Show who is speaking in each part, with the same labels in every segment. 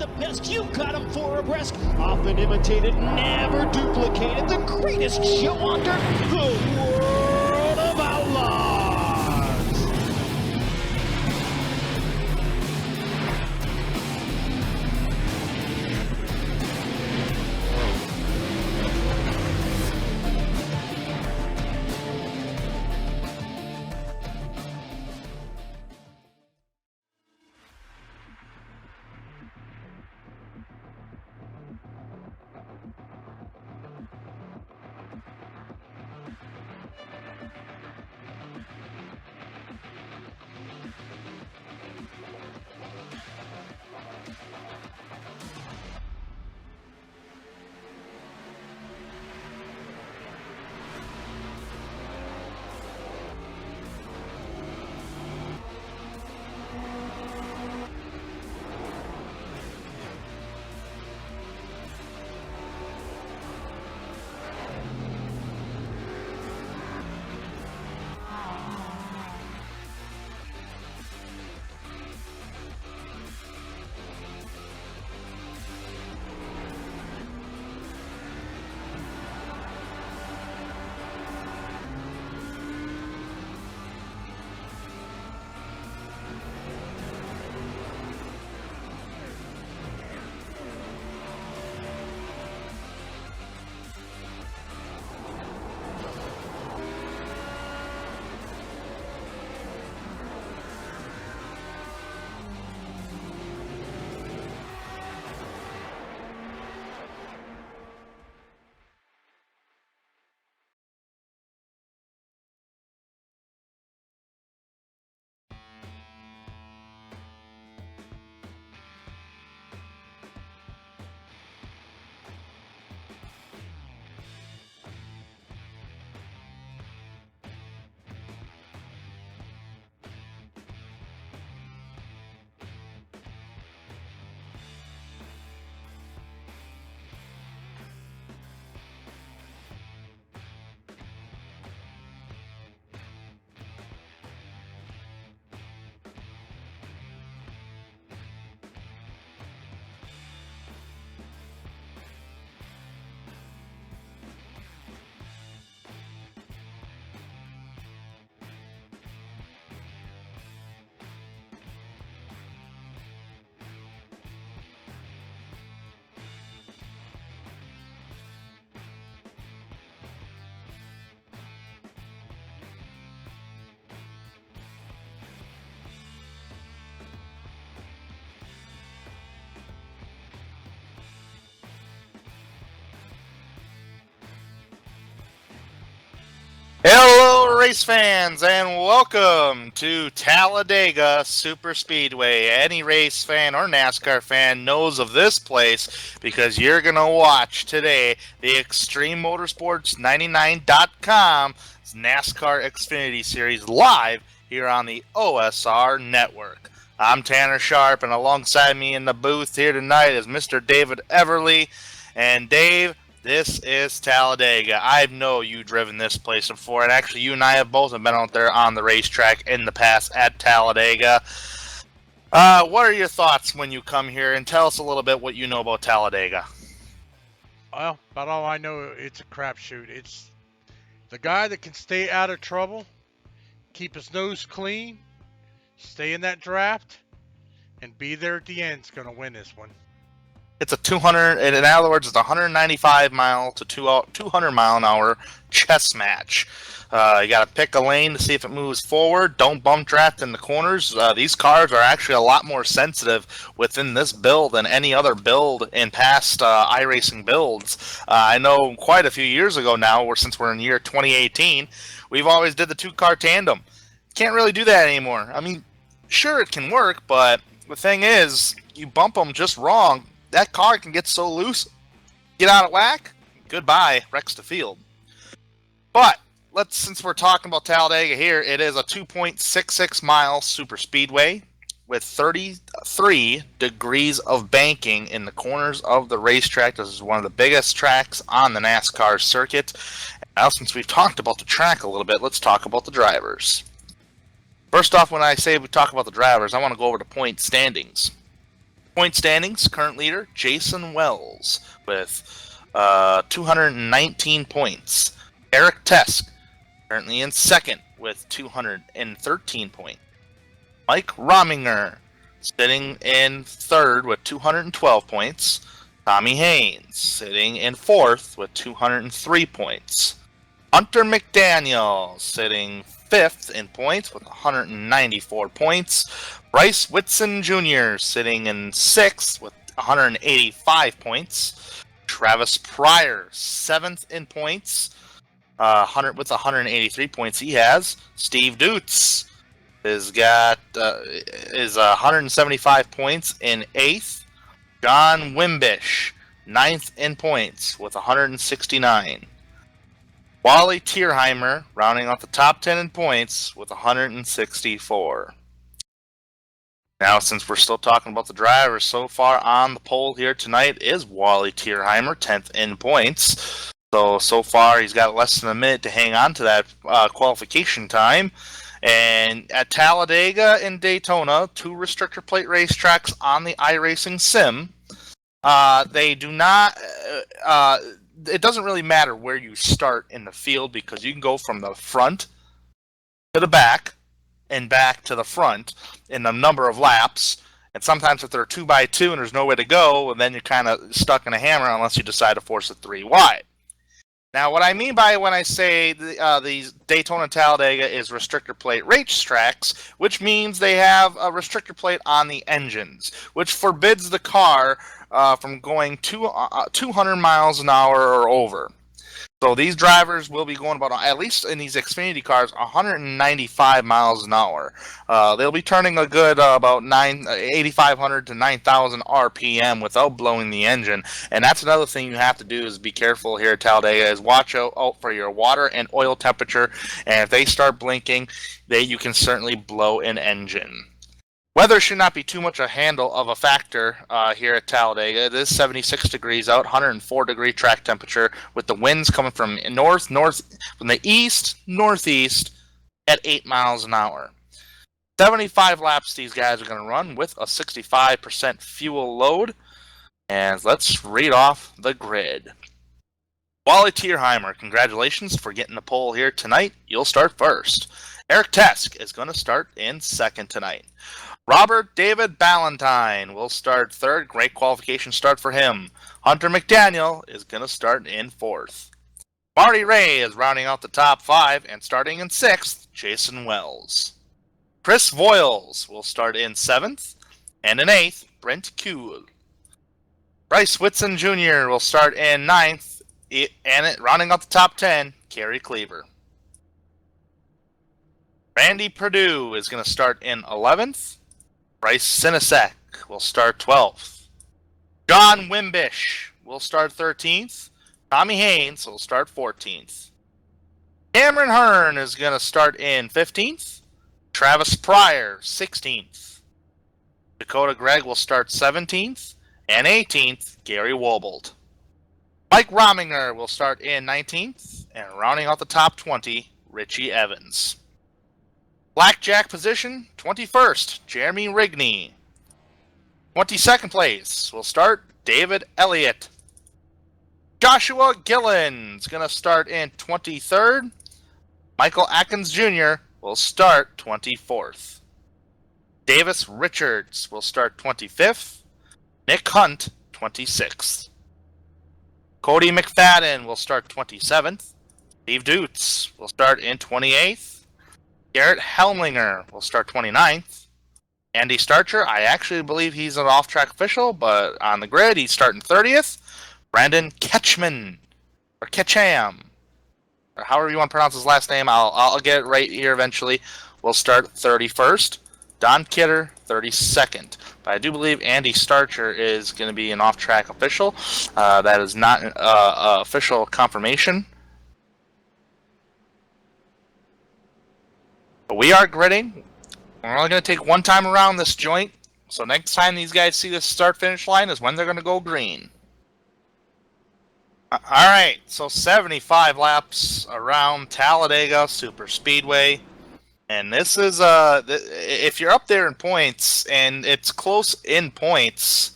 Speaker 1: the best, you got them four abreast. Often imitated, never duplicated. The greatest show on dirt, the World of Outlaws.
Speaker 2: Hello, race fans, and welcome to Talladega Super Speedway. Any race fan or NASCAR fan knows of this place because you're going to watch today the Extreme Motorsports 99.com NASCAR Xfinity Series live here on the OSR Network. I'm Tanner Sharp, and alongside me in the booth here tonight is Mr. David Everly. And Dave, this is Talladega. I know you've driven this place before, and actually you and I have both been out there on the racetrack in the past at Talladega. What are your thoughts when you come here, and tell us a little bit what you know about Talladega?
Speaker 3: Well, about all I know, it's a crapshoot. It's the guy that can stay out of trouble, keep his nose clean, stay in that draft, and be there at the end is going to win this one.
Speaker 2: It's a 200, in other words, it's a 195 mile to 200 mile an hour chess match. You got to pick a lane to see if it moves forward. Don't bump draft in the corners. These cars are actually a lot more sensitive within this build than any other build in past iRacing builds. I know quite a few years ago now, or since we're in year 2018, we've always did the two-car tandem. Can't really do that anymore. I mean, sure, it can work, but the thing is, you bump them just wrong, that car can get so loose, get out of whack, goodbye, wrecks the field. But since we're talking about Talladega here, it is a 2.66 mile super speedway with 33 degrees of banking in the corners of the racetrack. This is one of the biggest tracks on the NASCAR circuit. Now, since we've talked about the track a little bit, let's talk about the drivers. First off, when I say we talk about the drivers, I want to go over the point standings. Point standings, current leader, Jason Wells with 219 points. Eric Tesk, currently in second with 213 points. Mike Rominger, sitting in third with 212 points. Tommy Haynes, sitting in fourth with 203 points. Hunter McDaniel, sitting fifth in points with 194 points. Bryce Whitson Jr., sitting in sixth with 185 points. Travis Pryor, seventh in points, 183 points he has. Steve Dutz has got 175 points in eighth. John Wimbish, ninth in points with 169. Wally Tierheimer rounding off the top 10 in points with 164. Now, since we're still talking about the drivers, so far on the poll here tonight is Wally Tierheimer, 10th in points. So far he's got less than a minute to hang on to that qualification time. And at Talladega and Daytona, two restrictor plate racetracks on the iRacing sim, they do not... it doesn't really matter where you start in the field because you can go from the front to the back and back to the front in a number of laps. And sometimes if they're 2x2 and there's no way to go, then you're kind of stuck in a hammer unless you decide to force it 3 wide. Now, what I mean by when I say these Daytona and Talladega is restrictor plate racetracks, which means they have a restrictor plate on the engines, which forbids the car from going 200 miles an hour or over. So these drivers will be going about, at least in these Xfinity cars, 195 miles an hour. They'll be turning a good about 8,500 to 9,000 RPM without blowing the engine. And that's another thing you have to do is be careful here at Talladega is watch out for your water and oil temperature. And if they start blinking, you can certainly blow an engine. Weather should not be too much a handle of a factor here at Talladega. It is 76 degrees out, 104 degree track temperature, with the winds coming from from the east, northeast at 8 miles an hour. 75 laps these guys are going to run with a 65% fuel load. And let's read off the grid. Wally Tierheimer, congratulations for getting the pole here tonight. You'll start first. Eric Tesk is going to start in second tonight. Robert David Ballantyne will start third. Great qualification start for him. Hunter McDaniel is going to start in fourth. Marty Ray is rounding out the top 5 and starting in sixth, Jason Wells. Chris Voiles will start in seventh, and in eighth, Brent Kuhl. Bryce Whitson Jr. will start in ninth, and rounding out the top 10, Kerry Cleaver. Randy Perdue is going to start in 11th. Bryce Sinisek will start 12th. John Wimbish will start 13th. Tommy Haynes will start 14th. Cameron Hearn is going to start in 15th. Travis Pryor, 16th. Dakota Gregg will start 17th. And 18th, Gary Wobold. Mike Rominger will start in 19th. And rounding out the top 20, Richie Evans. Blackjack position, 21st, Jeremy Rigney. 22nd place will start David Elliott. Joshua Gillen's going to start in 23rd. Michael Atkins Jr. will start 24th. Davis Richards will start 25th. Nick Hunt, 26th. Cody McFadden will start 27th. Steve Dutz will start in 28th. Garrett Helmlinger will start 29th. Andy Starcher, I actually believe he's an off-track official, but on the grid, he's starting 30th. Brandon Ketcham, or Ketcham, or however you want to pronounce his last name, I'll get it right here eventually, will start 31st. Don Kidder, 32nd. But I do believe Andy Starcher is going to be an off-track official. That is not an official confirmation. But we are gridding. We're only going to take one time around this joint. So next time these guys see the start-finish line is when they're going to go green. Alright, so 75 laps around Talladega Super Speedway. And this is if you're up there in points and it's close in points,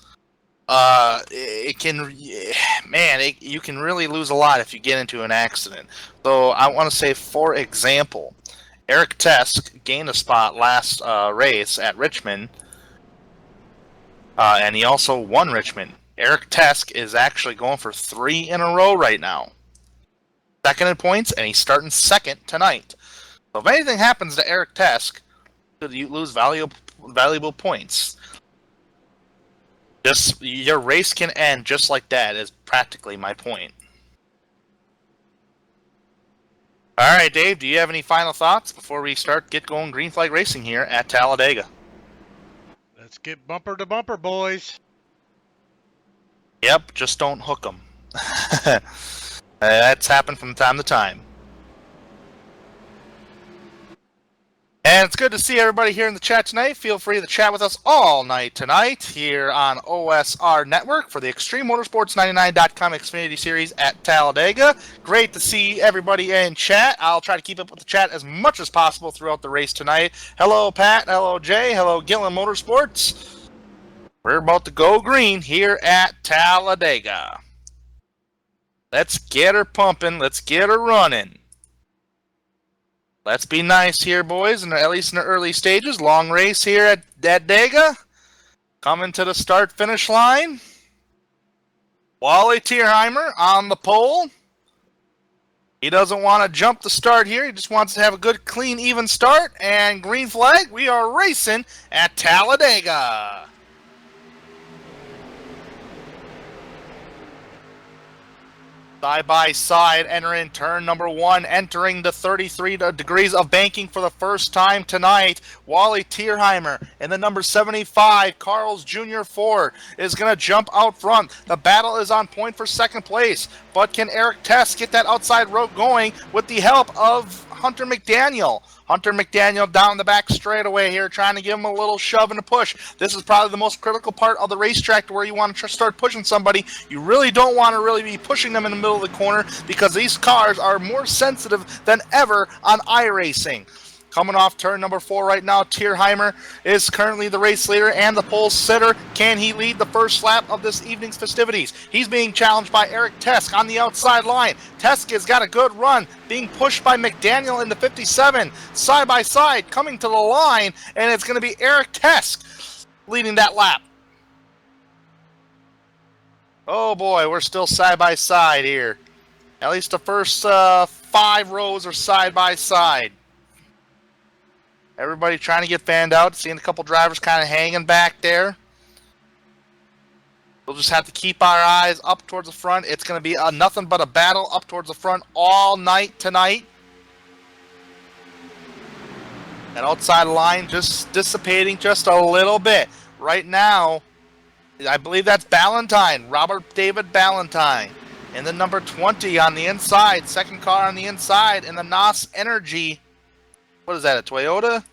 Speaker 2: it can, man, you can really lose a lot if you get into an accident. So I want to say, for example, Eric Tesk gained a spot last race at Richmond, and he also won Richmond. Eric Tesk is actually going for 3 in a row right now. Second in points, and he's starting second tonight. So if anything happens to Eric Tesk, you lose valuable points. Your race can end just like that, is practically my point. All right, Dave, do you have any final thoughts before we get going green flag racing here at Talladega?
Speaker 3: Let's get bumper to bumper, boys.
Speaker 2: Yep, just don't hook them. That's happened from time to time. And it's good to see everybody here in the chat tonight. Feel free to chat with us all night tonight here on OSR Network for the ExtremeMotorsports99.com Xfinity Series at Talladega. Great to see everybody in chat. I'll try to keep up with the chat as much as possible throughout the race tonight. Hello, Pat. Hello, Jay. Hello, Gillen Motorsports. We're about to go green here at Talladega. Let's get her pumping. Let's get her running. Let's be nice here, boys, and at least in the early stages. Long race here at Talladega. Coming to the start-finish line. Wally Tierheimer on the pole. He doesn't want to jump the start here. He just wants to have a good, clean, even start. And green flag, we are racing at Talladega. Side by side, entering turn number 1, entering the 33 degrees of banking for the first time tonight. Wally Tierheimer in the number 75 Carl's Jr. Ford is going to jump out front. The battle is on point for second place, but can Eric Tess get that outside road going with the help of Hunter McDaniel? Hunter McDaniel down the back straightaway here, trying to give him a little shove and a push. This is probably the most critical part of the racetrack, where you want to start pushing somebody. You really don't want to really be pushing them in the middle of the corner, because these cars are more sensitive than ever on iRacing. Coming off turn number 4 right now, Tierheimer is currently the race leader and the pole sitter. Can he lead the first lap of this evening's festivities? He's being challenged by Eric Tesk on the outside line. Tesk has got a good run, being pushed by McDaniel in the 57. Side by side, coming to the line, and it's going to be Eric Tesk leading that lap. Oh boy, we're still side by side here. At least the first 5 rows are side by side. Everybody trying to get fanned out. Seeing a couple drivers kind of hanging back there. We'll just have to keep our eyes up towards the front. It's going to be nothing but a battle up towards the front all night tonight. That outside line just dissipating just a little bit. Right now, I believe that's Ballantyne, Robert David Ballantyne. And then number 20 on the inside, second car on the inside in the NOS Energy. What is that, a Toyota?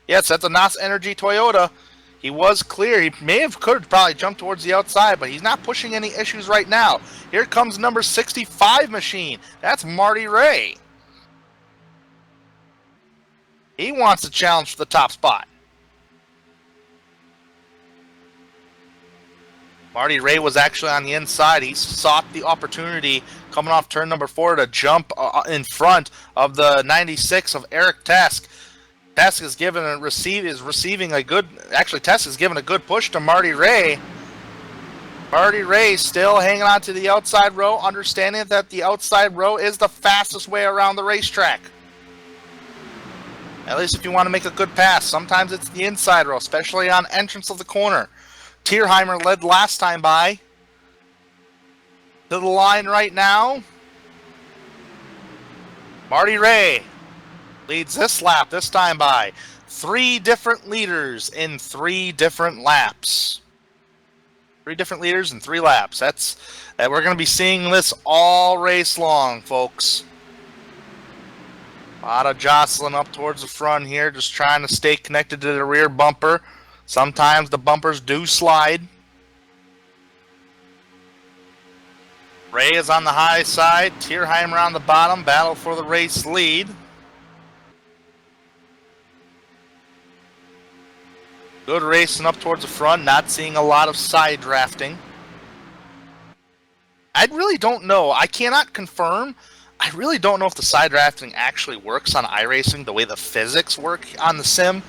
Speaker 2: Yes, that's a NOS Energy Toyota. He was clear. He could probably jump towards the outside, but he's not pushing any issues right now. Here comes number 65 machine. That's Marty Ray. He wants to challenge for the top spot. Marty Ray was actually on the inside. He sought the opportunity coming off turn number 4 to jump in front of the 96 of Eric Tesk. Tesk is receiving a good, actually Tesk is giving a good push to Marty Ray. Marty Ray still hanging on to the outside row, understanding that the outside row is the fastest way around the racetrack. At least if you want to make a good pass. Sometimes it's the inside row, especially on entrance of the corner. Tierheimer led last time by. To the line right now. Marty Ray leads this lap this time by. 3 different leaders in 3 different laps. 3 different leaders in 3 laps. We're going to be seeing this all race long, folks. A lot of jostling up towards the front here, just trying to stay connected to the rear bumper. Sometimes the bumpers do slide. Ray is on the high side. Tierheimer on the bottom. Battle for the race lead. Good racing up towards the front, not seeing a lot of side drafting. I really don't know. I cannot confirm. I really don't know if the side drafting actually works on iRacing the way the physics work on the sim.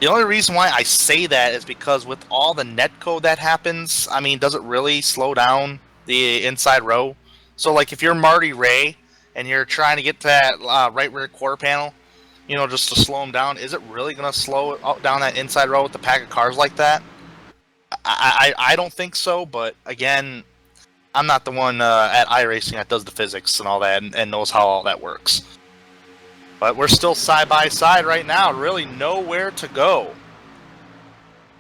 Speaker 2: The only reason why I say that is because with all the netcode that happens, I mean, does it really slow down the inside row? So, like, if you're Marty Ray and you're trying to get to that right rear quarter panel, you know, just to slow them down, is it really going to slow down that inside row with the pack of cars like that? I don't think so, but again, I'm not the one at iRacing that does the physics and all that and knows how all that works. But we're still side by side right now, really nowhere to go.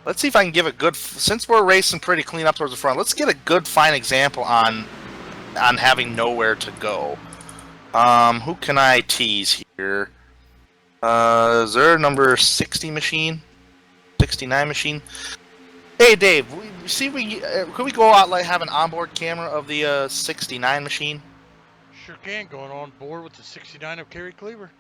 Speaker 2: Let's see if I can give a good, since we're racing pretty clean up towards the front, let's get a good fine example on having nowhere to go. Who can I tease here? Is there a number 60 machine? 69 machine? Hey Dave, could we go out like have an onboard camera of the 69 machine?
Speaker 3: Sure can, going on board with the 69 of Kerry Cleaver.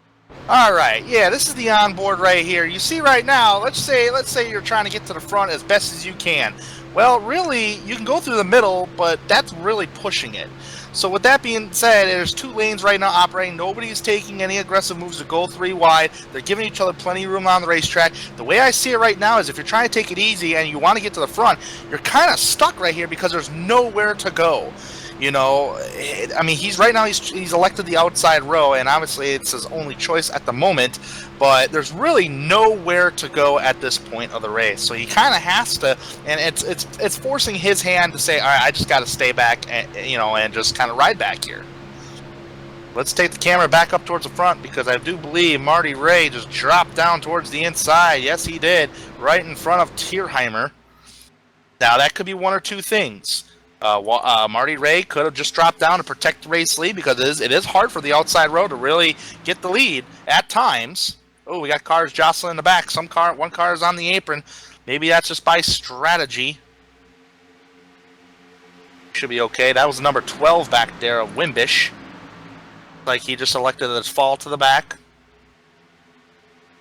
Speaker 2: All right, yeah, this is the onboard right here. You see right now, let's say you're trying to get to the front as best as you can. Well, really, you can go through the middle, but that's really pushing it. So with that being said, there's 2 lanes right now operating. Nobody's taking any aggressive moves to go 3 wide. They're giving each other plenty of room on the racetrack. The way I see it right now is if you're trying to take it easy and you want to get to the front, you're kind of stuck right here because there's nowhere to go. You know, I mean, he's elected the outside row, and obviously it's his only choice at the moment, but there's really nowhere to go at this point of the race. So he kind of has to, and it's forcing his hand to say, all right, I just got to stay back, and, you know, and just kind of ride back here. Let's take the camera back up towards the front because I do believe Marty Ray just dropped down towards the inside. Yes, he did, right in front of Tierheimer. Now, that could be one or two things. Marty Ray could have just dropped down to protect the race lead because it is hard for the outside row to really get the lead at times. Oh, we got cars jostling in the back. One car is on the apron. Maybe that's just by strategy. Should be okay. That was number 12 back there of Wimbish. Like he just elected to fall to the back.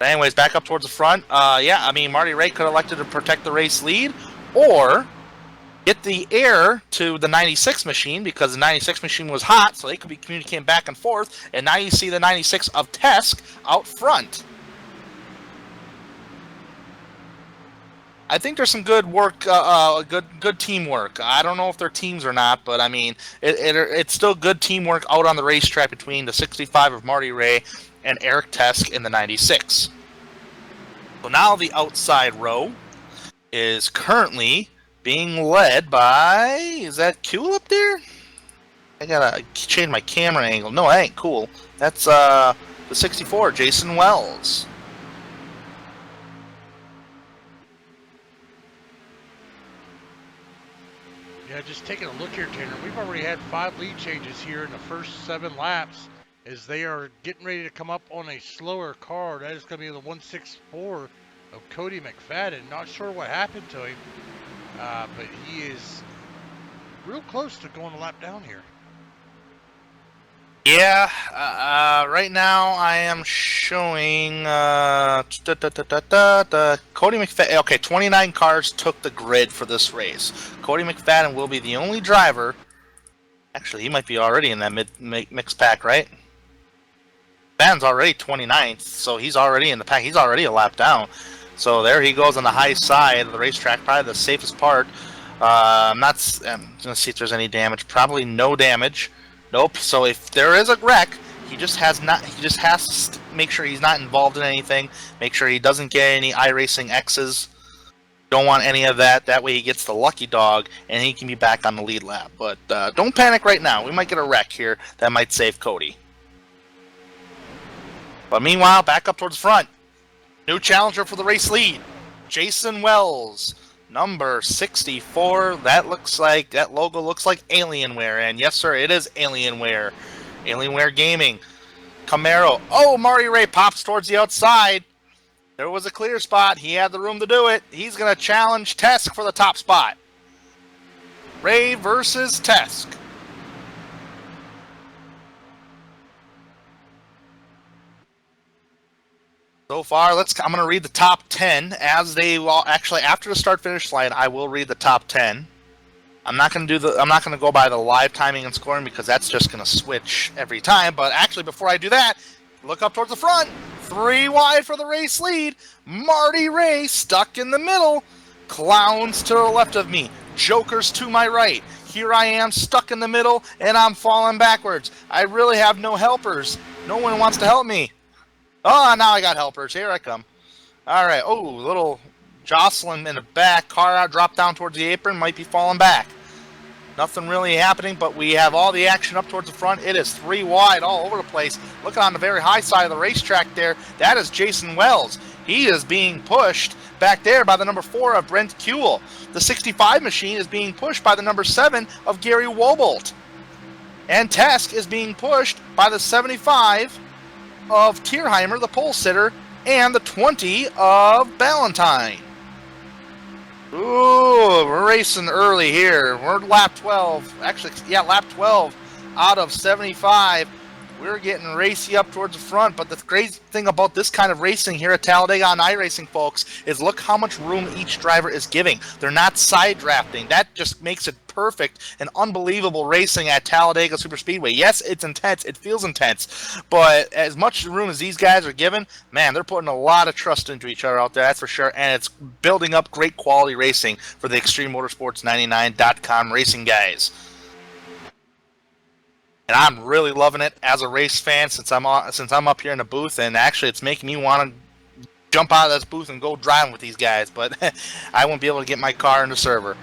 Speaker 2: But anyways, back up towards the front. Yeah, I mean, Marty Ray could have elected to protect the race lead or get the air to the 96 machine because the 96 machine was hot, so they could be communicating back and forth. And now you see the 96 of Tesk out front. I think there's some good work, good teamwork. I don't know if they're teams or not, but I mean, it's still good teamwork out on the racetrack between the 65 of Marty Ray and Eric Tesk in the 96. So now the outside row is currently being led by, is that Cool up there? I gotta change my camera angle. No, that ain't Cool. That's the 64, Jason Wells.
Speaker 3: Yeah, just taking a look here, Tanner. We've already had 5 lead changes here in the first 7 laps as they are getting ready to come up on a slower car. That is going to be the 164 of Cody McFadden. Not sure what happened to him, but he is real close to going a lap down here.
Speaker 2: Yeah, right now I am showing Cody McFadden. Okay, 29 cars took the grid for this race. Cody McFadden will be the only driver. Actually, he might be already in that mixed pack, right? McFadden's already 29th, so he's already in the pack. He's already a lap down. So there he goes on the high side of the racetrack, probably the safest part. I'm going to see if there's any damage. Probably no damage. Nope. So if there is a wreck, he just has to make sure he's not involved in anything. Make sure he doesn't get any iRacing X's. Don't want any of that. That way he gets the lucky dog and he can be back on the lead lap. But don't panic right now. We might get a wreck here that might save Cody. But meanwhile, back up towards the front. New challenger for the race lead, Jason Wells. Number 64, that logo looks like Alienware, and yes sir, it is Alienware. Alienware Gaming. Camaro. Oh, Marty Ray pops towards the outside. There was a clear spot. He had the room to do it. He's going to challenge Tesk for the top spot. Ray versus Tesk. So far, I'm going to read the top 10 as they will. Actually, after the start-finish line, I will read the top 10. I'm not going to go by the live timing and scoring because that's just going to switch every time. But actually, before I do that, look up towards the front. 3 wide for the race lead. Marty Ray stuck in the middle. Clowns to the left of me. Jokers to my right. Here I am stuck in the middle, and I'm falling backwards. I really have no helpers. No one wants to help me. Oh, now I got helpers. Here I come. All right. Oh, little Jocelyn in the back. Car out, drop down towards the apron. Might be falling back. Nothing really happening, but we have all the action up towards the front. It is 3 wide all over the place. Looking on the very high side of the racetrack there, that is Jason Wells. He is being pushed back there by the number 4 of Brent Kuehl. The 65 machine is being pushed by the number 7 of Gary Wobolt. And Tesk is being pushed by the 75 of Tierheimer, the pole sitter, and the 20 of Ballantyne. Ooh, we're racing early here. We're lap 12. Actually, yeah, lap 12 out of 75. We're getting racy up towards the front, but the crazy thing about this kind of racing here at Talladega on iRacing, folks, is look how much room each driver is giving. They're not side drafting. That just makes it perfect and unbelievable racing at Talladega Superspeedway. Yes, it's intense. It feels intense. But as much room as these guys are given, man, they're putting a lot of trust into each other out there, that's for sure. And it's building up great quality racing for the ExtremeMotorsports99.com racing guys. And I'm really loving it as a race fan since I'm up here in the booth, and actually it's making me want to jump out of this booth and go driving with these guys, but I won't be able to get my car in the server.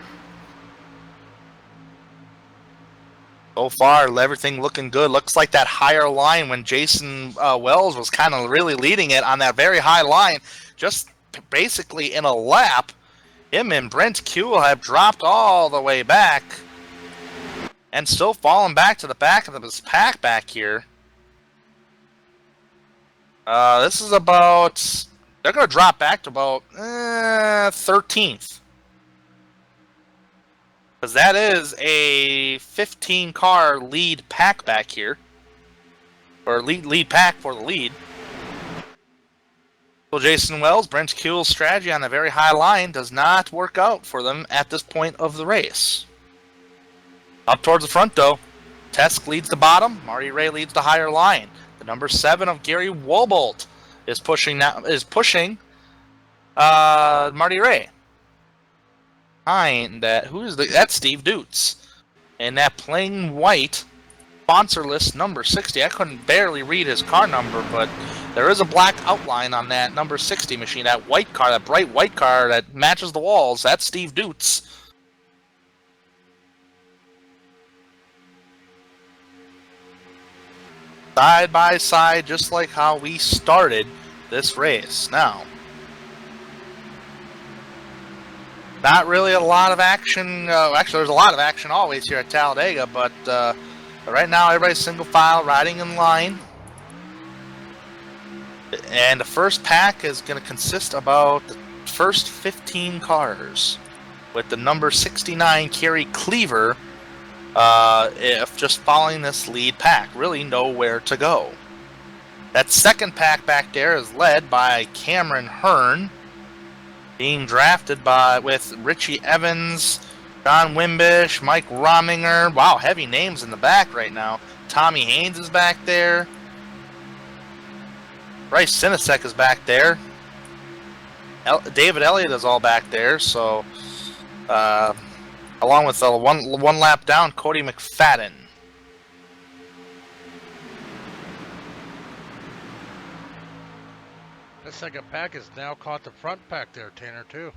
Speaker 2: So far, everything looking good. Looks like that higher line when Jason Wells was kind of really leading it on that very high line, just basically in a lap, him and Brent Kuehl have dropped all the way back. And still falling back to the back of this pack back here. This is about... They're going to drop back to about 13th. Because that is a 15-car lead pack back here. Or lead pack for the lead. So Jason Wells, Brent Kuehl's strategy on a very high line does not work out for them at this point of the race. Up towards the front, though, Tesk leads the bottom. Marty Ray leads the higher line. The number 7 of Gary Wobolt is pushing Marty Ray. Behind that, that's Steve Dutz. And that plain white sponsorless number 60. I couldn't barely read his car number, but there is a black outline on that number 60 machine. That white car, that bright white car that matches the walls. That's Steve Dutz. Side by side, just like how we started this race. Now, not really a lot of action. Actually, there's a lot of action always here at Talladega, but right now everybody's single file, riding in line. And the first pack is going to consist about the first 15 cars, with the number 69 Kerry Cleaver if just following this lead pack. Really nowhere to go. That second pack back there is led by Cameron Hearn, being drafted with Richie Evans, John Wimbish, Mike Rominger. Wow, heavy names in the back right now. Tommy Haynes is back there. Bryce Sinisek is back there. David Elliott is all back there. So, along with one lap down, Cody McFadden.
Speaker 3: That second pack has now caught the front pack there, Tanner, too.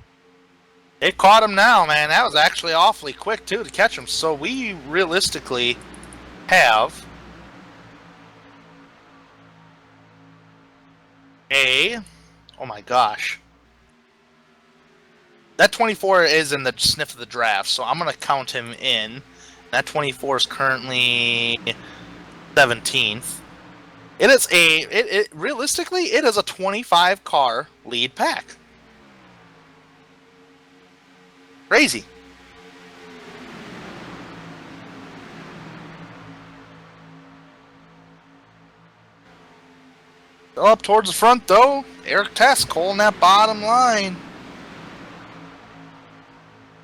Speaker 2: It caught him now, man. That was actually awfully quick, too, to catch him. So we realistically have oh my gosh. That 24 is in the sniff of the draft, so I'm going to count him in. That 24 is currently 17th. It is realistically, it is a 25 car lead pack. Crazy. Still up towards the front, though. Eric Test holding that bottom line.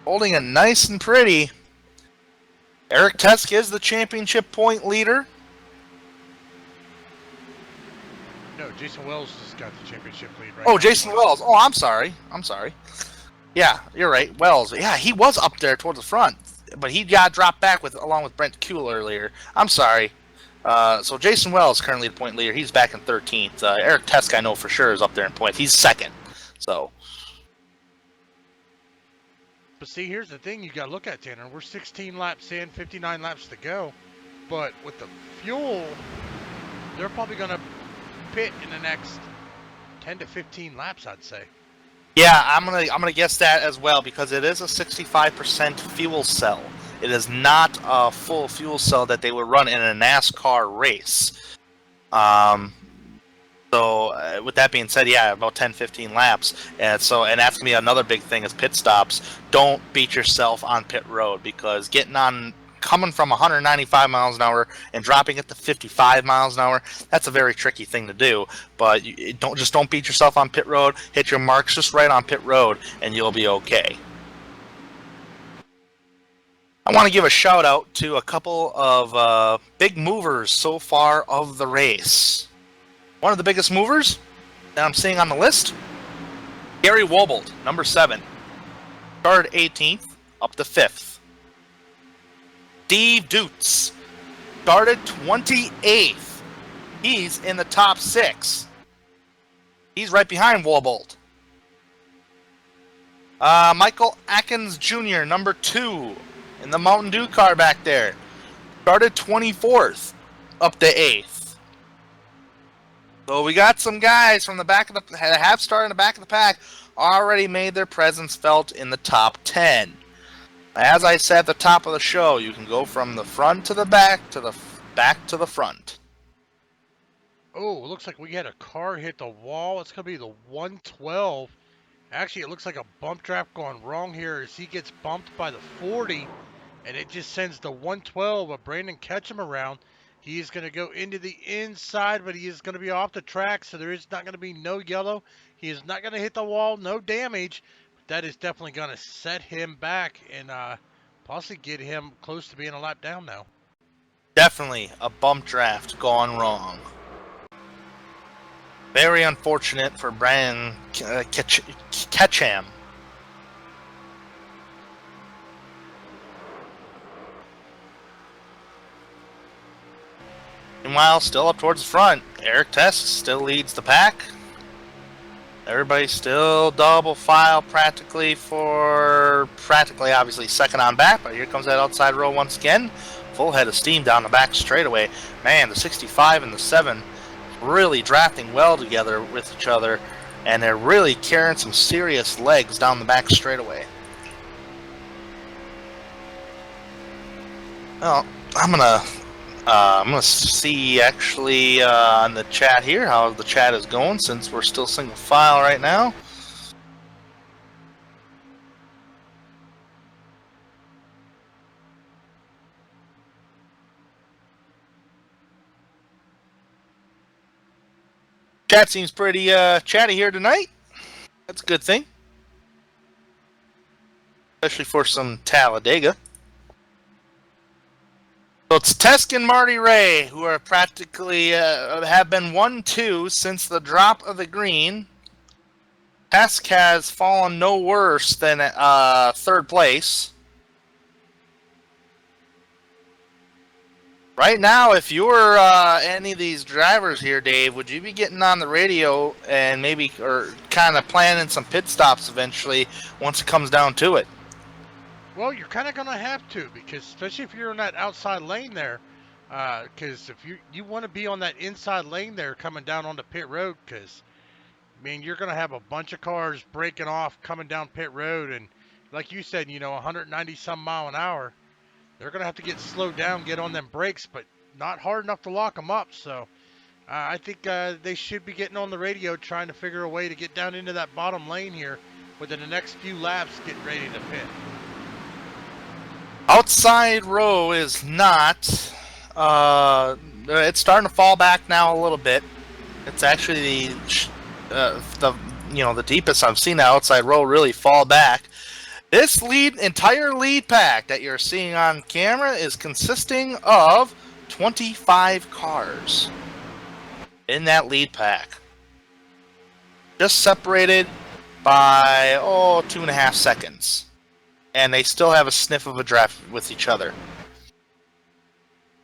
Speaker 2: Holding it nice and pretty. Eric Tesk is the championship point leader.
Speaker 3: No, Jason Wells just got the championship lead right
Speaker 2: Oh,
Speaker 3: now.
Speaker 2: Jason Wells. Oh, I'm sorry. Yeah, you're right. Wells. Yeah, he was up there towards the front, but he got dropped back along with Brent Kuhl earlier. I'm sorry. So Jason Wells is currently the point leader. He's back in 13th. Eric Tesk, I know for sure, is up there in points. He's second. So.
Speaker 3: But see, here's the thing you got to look at, Tanner. We're 16 laps in, 59 laps to go. But with the fuel, they're probably going to pit in the next 10 to 15 laps, I'd say.
Speaker 2: Yeah, I'm gonna guess that as well because it is a 65% fuel cell. It is not a full fuel cell that they would run in a NASCAR race. So with that being said, yeah, about 10-15 laps, and that's gonna be another big thing is pit stops. Don't beat yourself on pit road because coming from 195 miles an hour and dropping it to 55 miles an hour, that's a very tricky thing to do. But don't beat yourself on pit road. Hit your marks just right on pit road, and you'll be okay. I want to give a shout out to a couple of big movers so far of the race. One of the biggest movers that I'm seeing on the list, Gary Wobold, number 7. Started 18th, up to 5th. Steve Dutz started 28th. He's in the top 6. He's right behind Wobold. Michael Atkins Jr., number 2, in the Mountain Dew car back there. Started 24th, up to 8th. So we got some guys from the back of the have started in the back of the pack already made their presence felt in the top 10. As I said at the top of the show, you can go from the front to the back to the back to the front.
Speaker 3: Oh, it looks like we had a car hit the wall. It's going to be the 112. Actually, it looks like a bump draft going wrong here as he gets bumped by the 40, and it just sends the 112 of Brandon Ketchum around. He is going to go into the inside, but he is going to be off the track, so there is not going to be no yellow. He is not going to hit the wall, no damage. That is definitely going to set him back and possibly get him close to being a lap down now.
Speaker 2: Definitely a bump draft gone wrong. Very unfortunate for Brandon Ketchum. Meanwhile, still up towards the front, Eric Test still leads the pack. Everybody's still double file practically, obviously, second on back, but here comes that outside row once again. Full head of steam down the back straightaway. Man, the 65 and the 7 really drafting well together with each other, and they're really carrying some serious legs down the back straightaway. Well, I'm gonna see actually on the chat here how the chat is going since we're still single file right now. Chat seems pretty chatty here tonight. That's a good thing, especially for some Talladega. So it's Tesk and Marty Ray, who are practically have been 1-2 since the drop of the green. Tesk has fallen no worse than third place. Right now, if you were any of these drivers here, Dave, would you be getting on the radio and maybe or kind of planning some pit stops eventually once it comes down to it?
Speaker 3: Well, you're kind of going to have to, because especially if you're in that outside lane there, because if you want to be on that inside lane there coming down onto pit road, because, I mean, you're going to have a bunch of cars breaking off coming down pit road, and like you said, 190-some mile an hour, they're going to have to get slowed down, get on them brakes, but not hard enough to lock them up, so I think they should be getting on the radio trying to figure a way to get down into that bottom lane here within the next few laps, getting ready to pit.
Speaker 2: Outside row is not. It's starting to fall back now a little bit. It's actually the deepest I've seen the outside row really fall back. This entire lead pack that you're seeing on camera is consisting of 25 cars in that lead pack. Just separated by 2.5 seconds. And they still have a sniff of a draft with each other.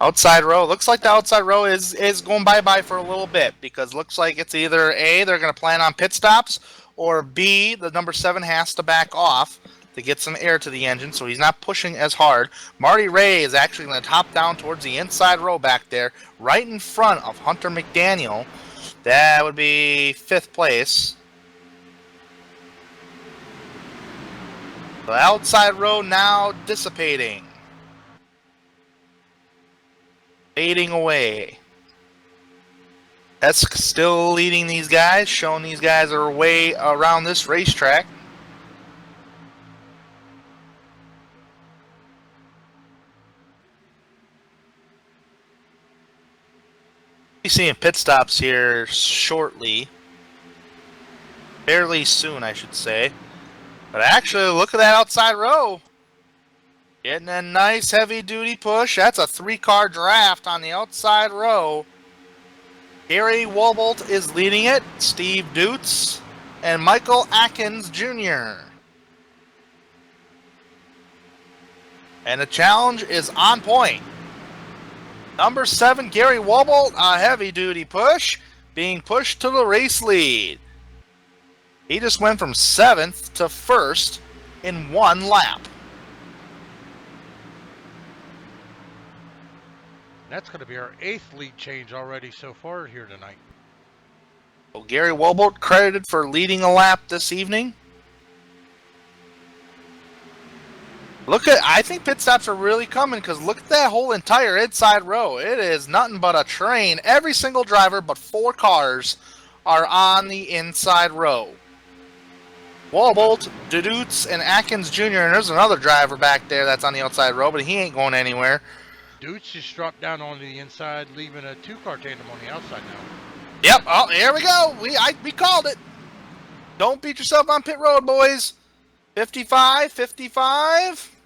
Speaker 2: Outside row, looks like the outside row is going bye-bye for a little bit, because looks like it's either A, they're going to plan on pit stops, or B, the number 7 has to back off to get some air to the engine, so he's not pushing as hard. Marty Ray is actually going to top down towards the inside row back there, right in front of Hunter McDaniel. That would be 5th place. The outside row now dissipating. Fading away. That's still leading these guys, showing these guys are way around this racetrack. Be seeing pit stops here shortly. Fairly soon, I should say. But actually, look at that outside row. Getting a nice heavy-duty push. That's a 3-car draft on the outside row. Gary Wobolt is leading it. Steve Dutz and Michael Atkins Jr. And the challenge is on point. Number 7, Gary Wobolt, a heavy-duty push, being pushed to the race lead. He just went from 7th to 1st in 1 lap.
Speaker 3: That's going to be our 8th lead change already so far here tonight.
Speaker 2: So Gary Wobolt credited for leading a lap this evening. I think pit stops are really coming, because look at that whole entire inside row. It is nothing but a train. Every single driver but 4 cars are on the inside row. Wobolt, Dudutz, and Atkins Jr. And there's another driver back there that's on the outside row, but he ain't going anywhere.
Speaker 3: Dutz just dropped down on the inside, leaving a 2-car tandem on the outside now.
Speaker 2: Yep. Oh, here we go. We called it. Don't beat yourself on pit road, boys. 55, 55.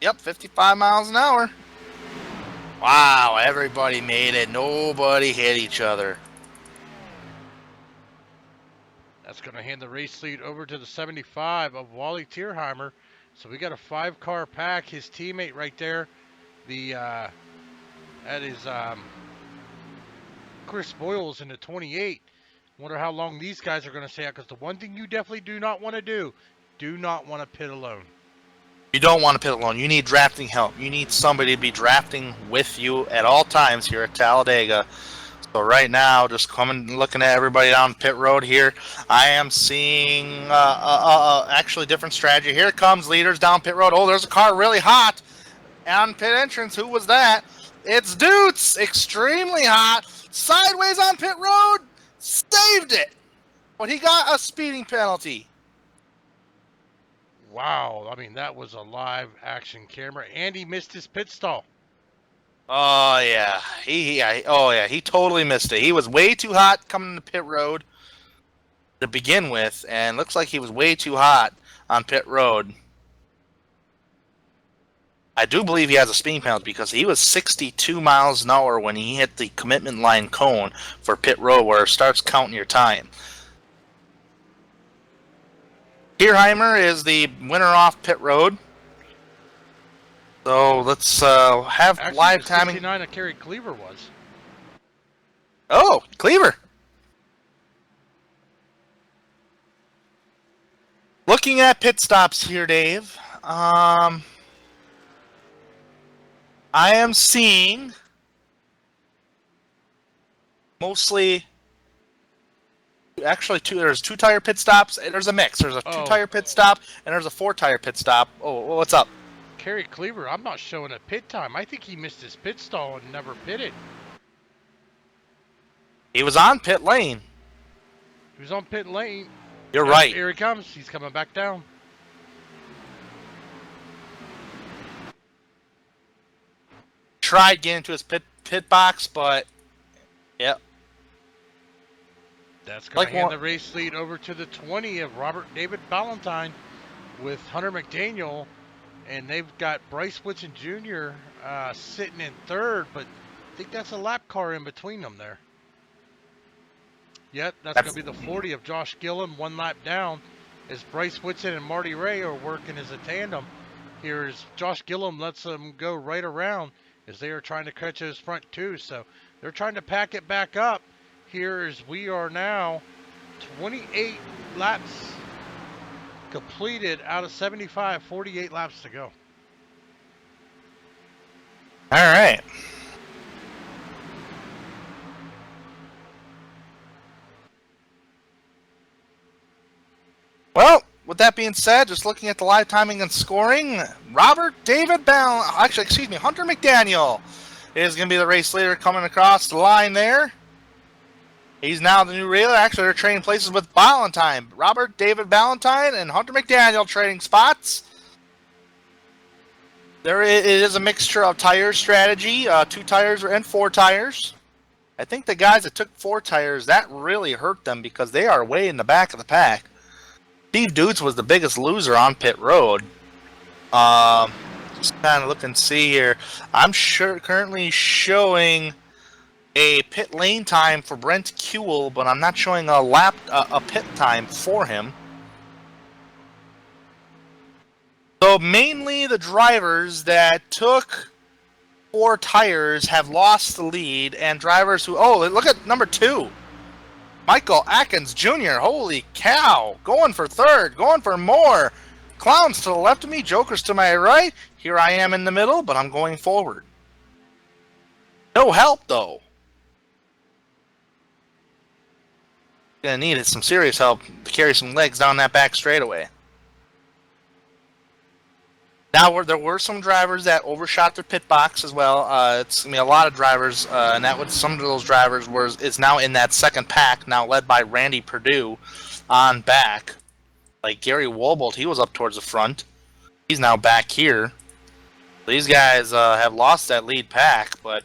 Speaker 2: Yep, 55 miles an hour. Wow, everybody made it. Nobody hit each other.
Speaker 3: That's going to hand the race lead over to the 75 of Wally Tierheimer. So we got a 5-car pack. His teammate right there, that is Chris Boyles in the 28. Wonder how long these guys are going to stay out, because the one thing you definitely do not want to pit alone.
Speaker 2: You don't want to pit alone. You need drafting help. You need somebody to be drafting with you at all times here at Talladega. So right now, just looking at everybody down pit road here, I am seeing actually different strategy. Here comes leaders down pit road. Oh, there's a car really hot on pit entrance. Who was that? It's Dutz. Extremely hot. Sideways on pit road. Saved it. But he got a speeding penalty.
Speaker 3: Wow, I mean, that was a live action camera, and he missed his pit stall.
Speaker 2: Oh yeah, he totally missed it. He was way too hot coming to pit road to begin with, and looks like he was way too hot on pit road. I do believe he has a speeding penalty, because he was 62 miles an hour when he hit the commitment line cone for pit road, where it starts counting your time. Tierheimer is the winner off pit road. So let's have
Speaker 3: Actually,
Speaker 2: live
Speaker 3: the
Speaker 2: timing.
Speaker 3: 69 of Kerry Cleaver was.
Speaker 2: Oh, Cleaver. Looking at pit stops here, Dave. I am seeing mostly, actually, there's 2-tire pit stops, and there's a mix. There's a 2-tire pit stop, and there's a 4-tire pit stop. Oh, what's up?
Speaker 3: Kerry Cleaver, I'm not showing a pit time. I think he missed his pit stall and never pitted.
Speaker 2: He was on pit lane.
Speaker 3: He was on pit lane.
Speaker 2: You're right.
Speaker 3: Here he comes. He's coming back down.
Speaker 2: Tried getting into his pit box, but yep.
Speaker 3: That's going to
Speaker 2: Like
Speaker 3: hand
Speaker 2: more.
Speaker 3: the race lead over to the 20 of Robert David Ballantyne with Hunter McDaniel. And they've got Bryce Whitson Jr. Sitting in third, but I think that's a lap car in between them there. Yep, that's going to be the 40 of Josh Gillum, 1 lap down, as Bryce Whitson and Marty Ray are working as a tandem. Here's Josh Gillum lets them go right around as they are trying to catch his front two. So they're trying to pack it back up. Here as we are now 28 laps completed out of 75, 48 laps to go.
Speaker 2: All right. Well, with that being said, just looking at the live timing and scoring, Hunter McDaniel is going to be the race leader coming across the line there. He's now the new leader. Actually, they're trading places with Ballantyne. Robert David Ballantyne and Hunter McDaniel trading spots. It is a mixture of tire strategy, 2 tires and 4 tires. I think the guys that took 4 tires, that really hurt them because they are way in the back of the pack. Steve Dutz was the biggest loser on pit road. Just kind of look and see here. I'm currently showing a pit lane time for Brent Kuehl, but I'm not showing a pit time for him. So mainly the drivers that took 4 tires have lost the lead, and drivers who look at number 2, Michael Atkins Jr. Holy cow! Going for third, going for more. Clowns to the left of me, jokers to my right. Here I am in the middle, but I'm going forward. No help though. Gonna need some serious help to carry some legs down that back straightaway. Now, there were some drivers that overshot their pit box as well. It's gonna be a lot of drivers, and some of those drivers is now in that second pack, now led by Randy Perdue on back. Like Gary Wobold, he was up towards the front. He's now back here. These guys have lost that lead pack, but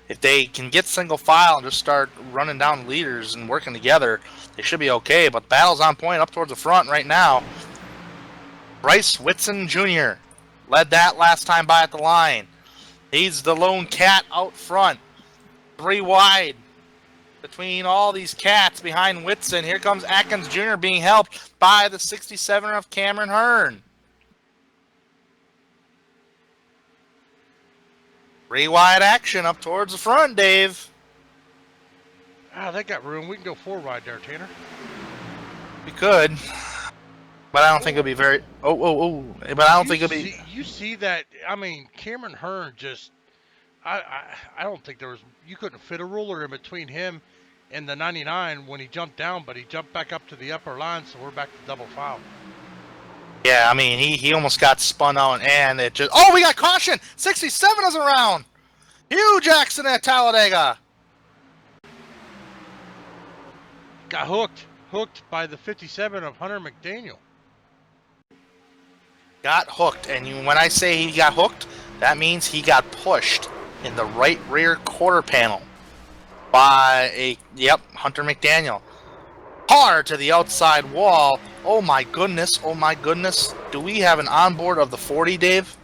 Speaker 2: if they can get single file and just start running down leaders and working together, they should be okay. But the battle's on point up towards the front right now. Bryce Whitson Jr. led that last time by at the line. He's the lone cat out front. 3 wide between all these cats behind Whitson. Here comes Atkins Jr. being helped by the 67 of Cameron Hearn. 3 wide action up towards the front, Dave.
Speaker 3: They got room. We can go 4 wide there, Tanner.
Speaker 2: We could. But I don't think it'll be very. But I don't think it'll be.
Speaker 3: You see that? I mean, Cameron Hearn just. I don't think there was. You couldn't fit a ruler in between him and the 99 when he jumped down, but he jumped back up to the upper line, so we're back to double foul.
Speaker 2: Yeah, I mean, he almost got spun out, and it just. Oh, we got caution! 67 is around! Huge accident at Talladega!
Speaker 3: Got hooked by the 57 of Hunter McDaniel.
Speaker 2: Got hooked, and when I say he got hooked, that means he got pushed in the right rear quarter panel by Hunter McDaniel. Hard to the outside wall. Oh my goodness, oh my goodness. Do we have an onboard of the 40, Dave?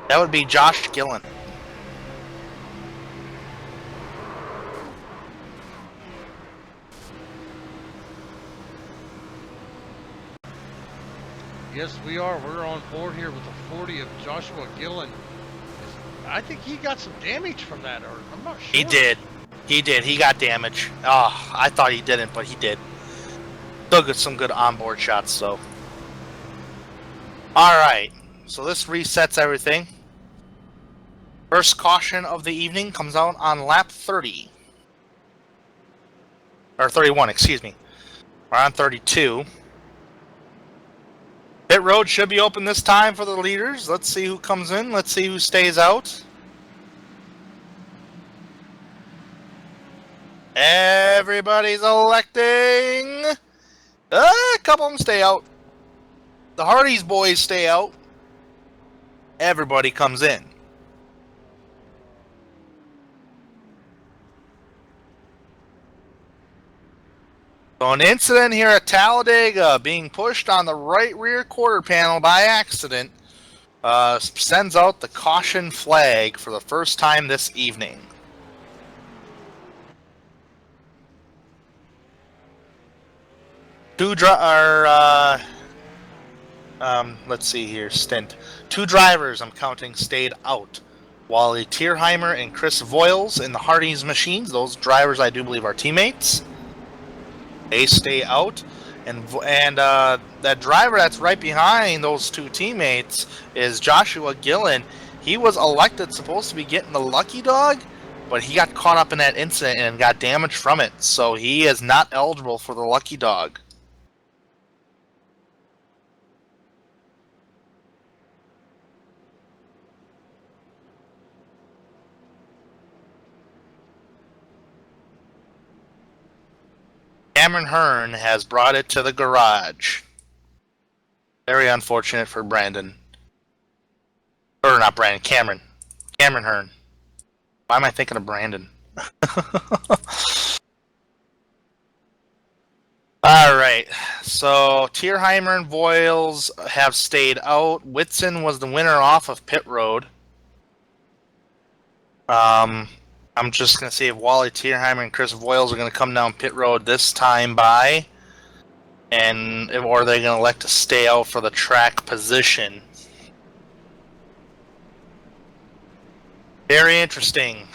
Speaker 2: That would be Josh Gillen.
Speaker 3: Yes, we are. We're on board here with the 40 of Joshua Gillen. I think he got some damage from that, or I'm not sure.
Speaker 2: He did. He did. He got damage. Oh, I thought he didn't, but he did. Still got some good onboard shots, though. Alright, so this resets everything. First caution of the evening comes out on lap 30. Or 31, excuse me. We're on 32. Pit road should be open this time for the leaders. Let's see who comes in. Let's see who stays out. Everybody's electing. A couple of them stay out. The Hardy's boys stay out. Everybody comes in. So an incident here at Talladega, being pushed on the right rear quarter panel by accident, sends out the caution flag for the first time this evening. Let's see here, stint. 2 drivers, I'm counting, stayed out. Wally Tierheimer and Chris Voiles in the Hardy's machines. Those drivers, I do believe, are teammates. They stay out. And that driver that's right behind those 2 teammates is Joshua Gillen. He was elected, supposed to be getting the lucky dog, but he got caught up in that incident and got damaged from it. So he is not eligible for the lucky dog. Cameron Hearn has brought it to the garage. Very unfortunate for Brandon. Or not Brandon, Cameron. Cameron Hearn. Why am I thinking of Brandon? Alright, so Tierheimer and Voiles have stayed out. Whitson was the winner off of pit road. I'm just going to see if Wally Tierheimer and Chris Voiles are going to come down pit road this time by, or are they going to elect to stay out for the track position? Very interesting.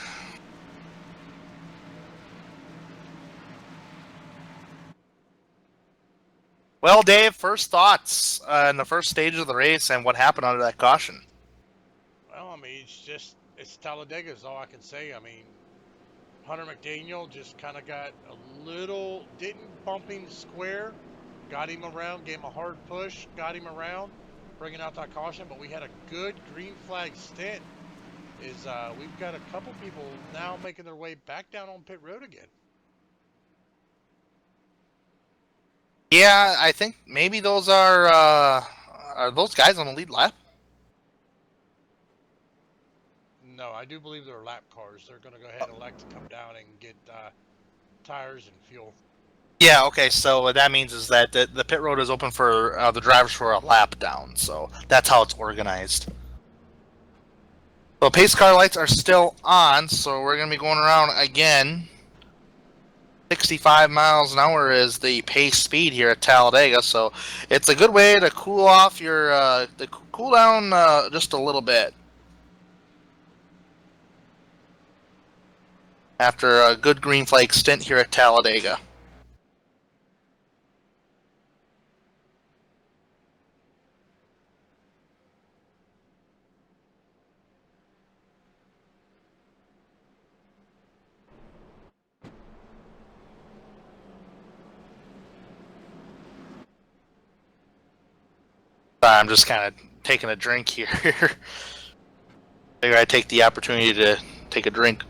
Speaker 2: Well, Dave, first thoughts in the first stage of the race and what happened under that caution?
Speaker 3: Well, I mean, it's Talladega is all I can say. I mean, Hunter McDaniel just kind of got a little, didn't bump him square, got him around, gave him a hard push, got him around, bringing out that caution. But we had a good green flag stint. We've got a couple people now making their way back down on pit road again.
Speaker 2: Yeah, I think maybe those are those guys on the lead lap?
Speaker 3: No, I do believe they're lap cars. They're going to go ahead and elect to come down and get tires and fuel.
Speaker 2: Yeah, okay, so what that means is that the pit road is open for the drivers for a lap down, so that's how it's organized. So pace car lights are still on, so we're going to be going around again. 65 miles an hour is the pace speed here at Talladega, so it's a good way to cool off your cool down just a little bit after a good green flag stint here at Talladega. I'm just kind of taking a drink here. Figure I'd take the opportunity to take a drink.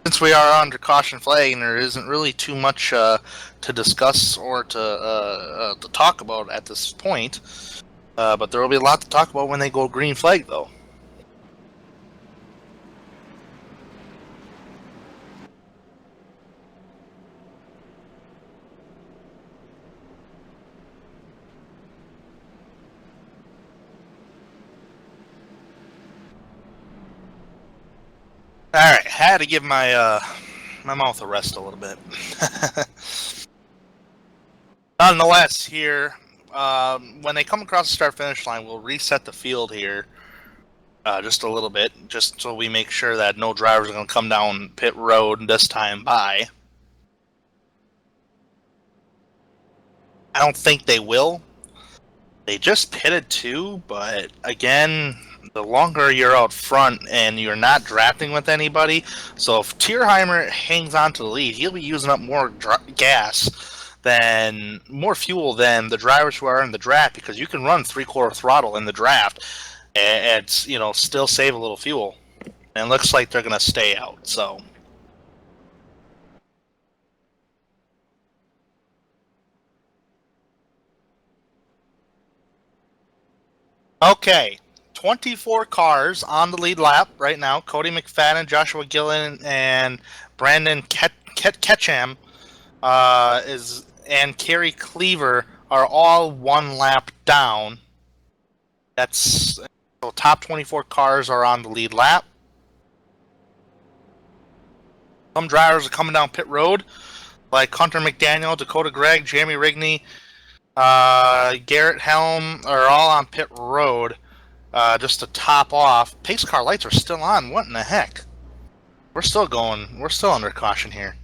Speaker 2: Since we are under caution flag, and there isn't really too much to discuss or to talk about at this point, but there will be a lot to talk about when they go green flag, though. All right, had to give my my mouth a rest a little bit. Nonetheless, here, when they come across the start-finish line, we'll reset the field here just a little bit, just so we make sure that no drivers are going to come down pit road this time by. I don't think they will. They just pitted too, but again, the longer you're out front and you're not drafting with anybody, so if Tierheimer hangs on to the lead, he'll be using up more more fuel than the drivers who are in the draft, because you can run 3/4 throttle in the draft and still save a little fuel. And it looks like they're going to stay out. So. Okay, 24 cars on the lead lap right now. Cody McFadden, Joshua Gillen, and Brandon Ketcham and Kerry Cleaver are all one lap down. That's so top 24 cars are on the lead lap. Some drivers are coming down pit road, like Hunter McDaniel, Dakota Gregg, Jeremy Rigney, Garrett Helm are all on pit road just to top off. Pace car lights are still on. What in the heck? We're still going. We're still under caution here.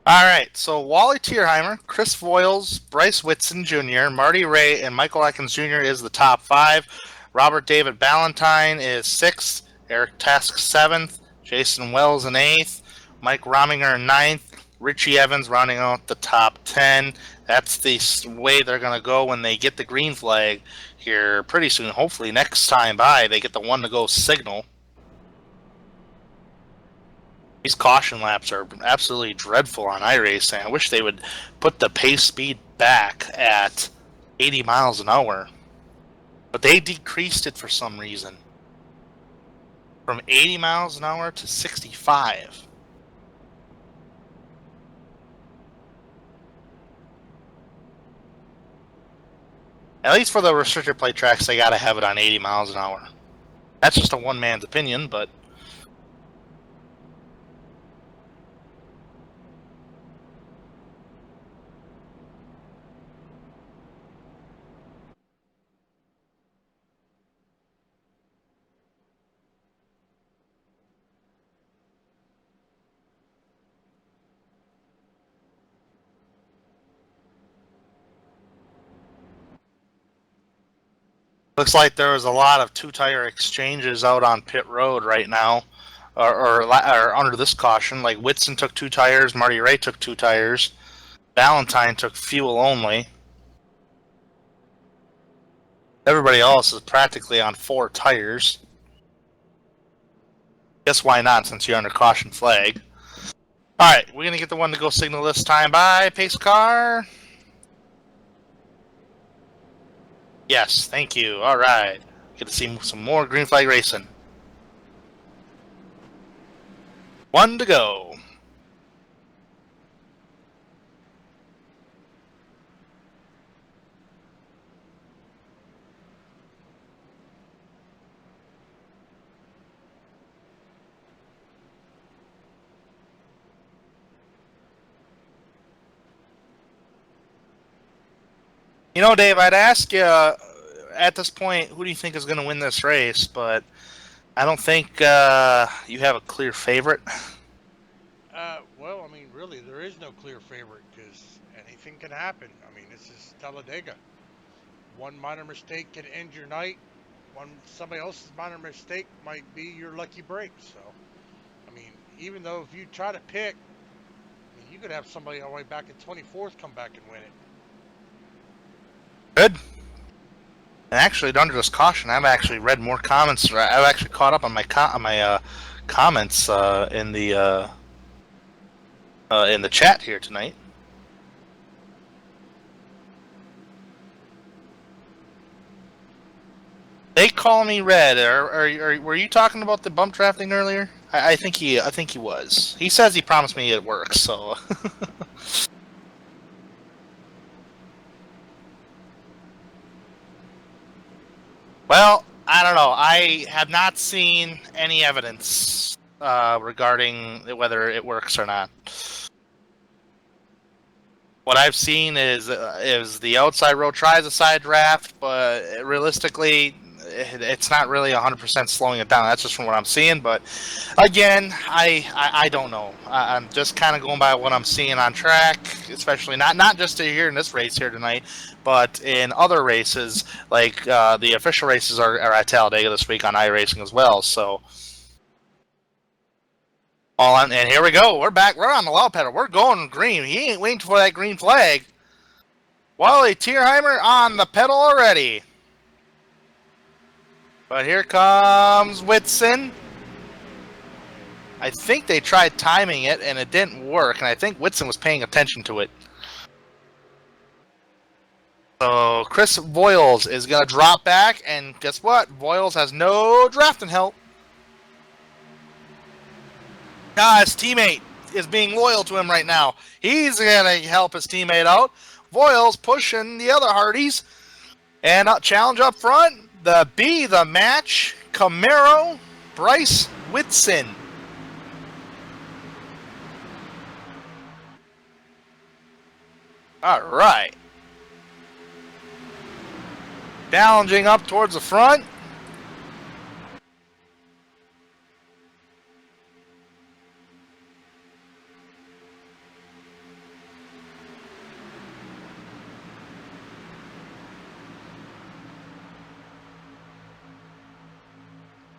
Speaker 2: All right, so Wally Tierheimer, Chris Voiles, Bryce Whitson Jr., Marty Ray, and Michael Atkins Jr. is the top 5. Robert David Ballantyne is 6th. Eric Task 7th. Jason Wells in 8th. Mike Rominger in 9th. Richie Evans rounding out the top 10. That's the way they're going to go when they get the green flag here pretty soon. Hopefully next time by they get the one to go signal. These caution laps are absolutely dreadful on iRacing. I wish they would put the pace speed back at 80 miles an hour. But they decreased it for some reason. From 80 miles an hour to 65. At least for the restricted plate tracks, they gotta have it on 80 miles an hour. That's just a one man's opinion, but looks like there was a lot of two-tire exchanges out on pit road right now, or under this caution. Like Whitson took 2 tires, Marty Ray took 2 tires, Ballantyne took fuel only. Everybody else is practically on 4 tires. Guess why not, since you're under caution flag. Alright, we're going to get the one to go signal this time by pace car. Yes, thank you. Alright. Get to see some more green flag racing. 1 to go. You know, Dave, I'd ask you at this point, who do you think is going to win this race? But I don't think you have a clear favorite.
Speaker 3: Well, I mean, really, there is no clear favorite because anything can happen. I mean, this is Talladega. One minor mistake can end your night. Somebody else's minor mistake might be your lucky break. So, I mean, even though if you try to pick, I mean, you could have somebody all the way back at 24th come back and win it.
Speaker 2: Good. And actually, under this caution, I've actually read more comments. I've actually caught up on my comments in the chat here tonight. They call me Red. Were you talking about the bump drafting earlier? I think he was. He says he promised me it works. So. Well, I don't know. I have not seen any evidence regarding whether it works or not. What I've seen is the outside row tries a side draft, but realistically, it's not really 100% slowing it down. That's just from what I'm seeing. But again, I don't know. I'm just kind of going by what I'm seeing on track, especially not just here in this race here tonight, but in other races, like the official races are at Talladega this week on iRacing as well. So, and here we go. We're back. We're on the loud pedal. We're going green. He ain't waiting for that green flag. Wally Tierheimer on the pedal already. But here comes Whitson. I think they tried timing it and it didn't work, and I think Whitson was paying attention to it. So Chris Voiles is going to drop back, and guess what? Voiles has no drafting help. His teammate is being loyal to him right now. He's going to help his teammate out. Voiles pushing the other Hardys. And challenge up front, the match, Camaro, Bryce Whitson. All right. Challenging up towards the front.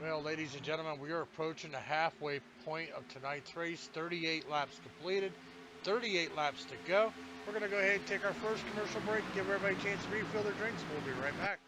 Speaker 3: Well, ladies and gentlemen, we are approaching the halfway point of tonight's race. 38 laps completed, 38 laps to go. We're going to go ahead and take our first commercial break, give everybody a chance to refill their drinks. We'll be right back.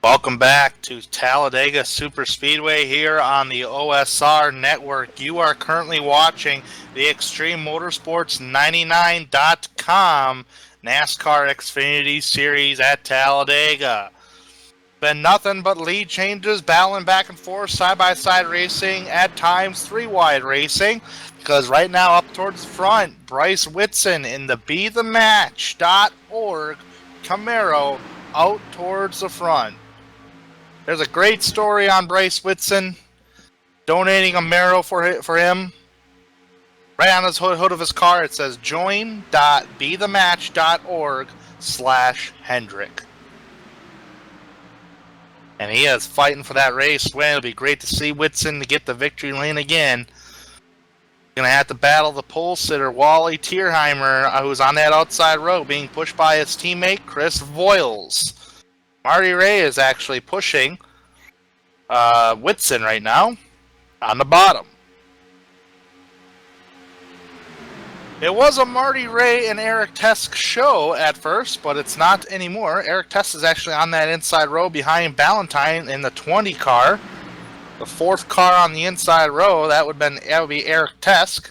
Speaker 2: Welcome back to Talladega Super Speedway here on the OSR Network. You are currently watching the Extreme Motorsports 99.com NASCAR Xfinity Series at Talladega. Been nothing but lead changes, battling back and forth, side-by-side racing, at times three-wide racing, because right now up towards the front, Bryce Whitson in the BeTheMatch.org Camaro out towards the front. There's a great story on Bryce Whitson donating a Camaro for him. Right on his hood of his car, it says join.bethematch.org/Hendrick. And he is fighting for that race win. It'll be great to see Whitson to get the victory lane again. Going to have to battle the pole sitter, Wally Tierheimer, who's on that outside row, being pushed by his teammate, Chris Voiles. Marty Ray is actually pushing Whitson right now on the bottom. It was a Marty Ray and Eric Tesk show at first, but it's not anymore. Eric Tesk is actually on that inside row behind Ballantyne in the 20 car. The fourth car on the inside row, that would be Eric Tesk.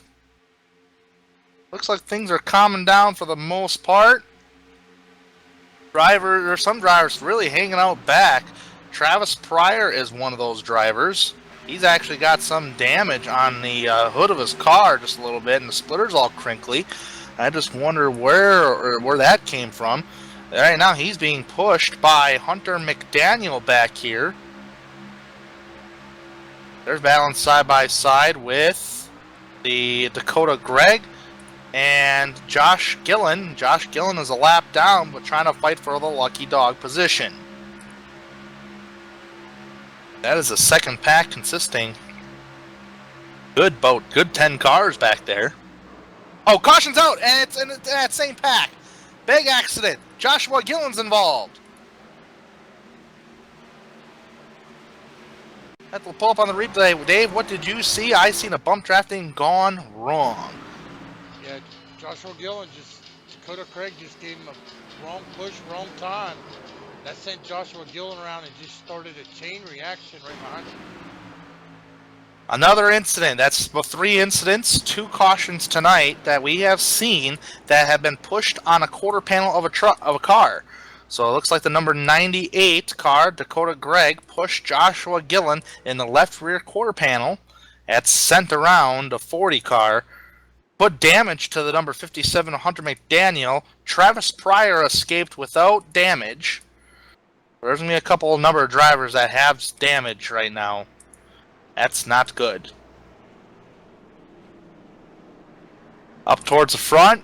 Speaker 2: Looks like things are calming down for the most part. There's some drivers really hanging out back. Travis Pryor is one of those drivers. He's actually got some damage on the hood of his car just a little bit, and the splitter's all crinkly. I just wonder where that came from. Right now he's being pushed by Hunter McDaniel back here. They're battling side by side with the Dakota Gregg and Josh Gillen. Josh Gillen is a lap down, but trying to fight for the lucky dog position. That is a second pack consisting. Good 10 cars back there. Oh, caution's out, and it's in that same pack. Big accident. Joshua Gillen's involved. Have to pull up on the replay. Dave, what did you see? I seen a bump drafting gone wrong.
Speaker 3: Yeah, Joshua Gillen Dakota Craig just gave him a wrong push, wrong time. That sent Joshua Gillen around and just started a chain reaction right behind him.
Speaker 2: Another incident. That's 3 incidents, 2 cautions tonight that we have seen that have been pushed on a quarter panel of a car. So it looks like the number 98 car, Dakota Gregg, pushed Joshua Gillen in the left rear quarter panel. That's sent around a 40 car. Put damage to the number 57 Hunter McDaniel. Travis Pryor escaped without damage. There's going to be a couple number of drivers that have damage right now. That's not good. Up towards the front,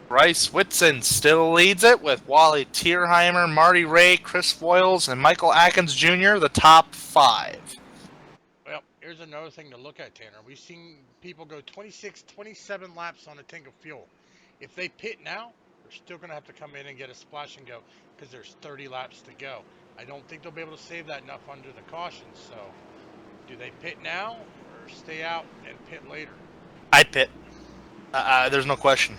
Speaker 2: Bryce Whitson still leads it with Wally Tierheimer, Marty Ray, Chris Voiles, and Michael Atkins Jr., the top 5.
Speaker 3: Well, here's another thing to look at, Tanner. We've seen people go 26, 27 laps on a tank of fuel. If they pit now, they're still going to have to come in and get a splash and go because there's 30 laps to go. I don't think they'll be able to save that enough under the cautions. So, do they pit now or stay out and pit later?
Speaker 2: I'd pit. There's no question.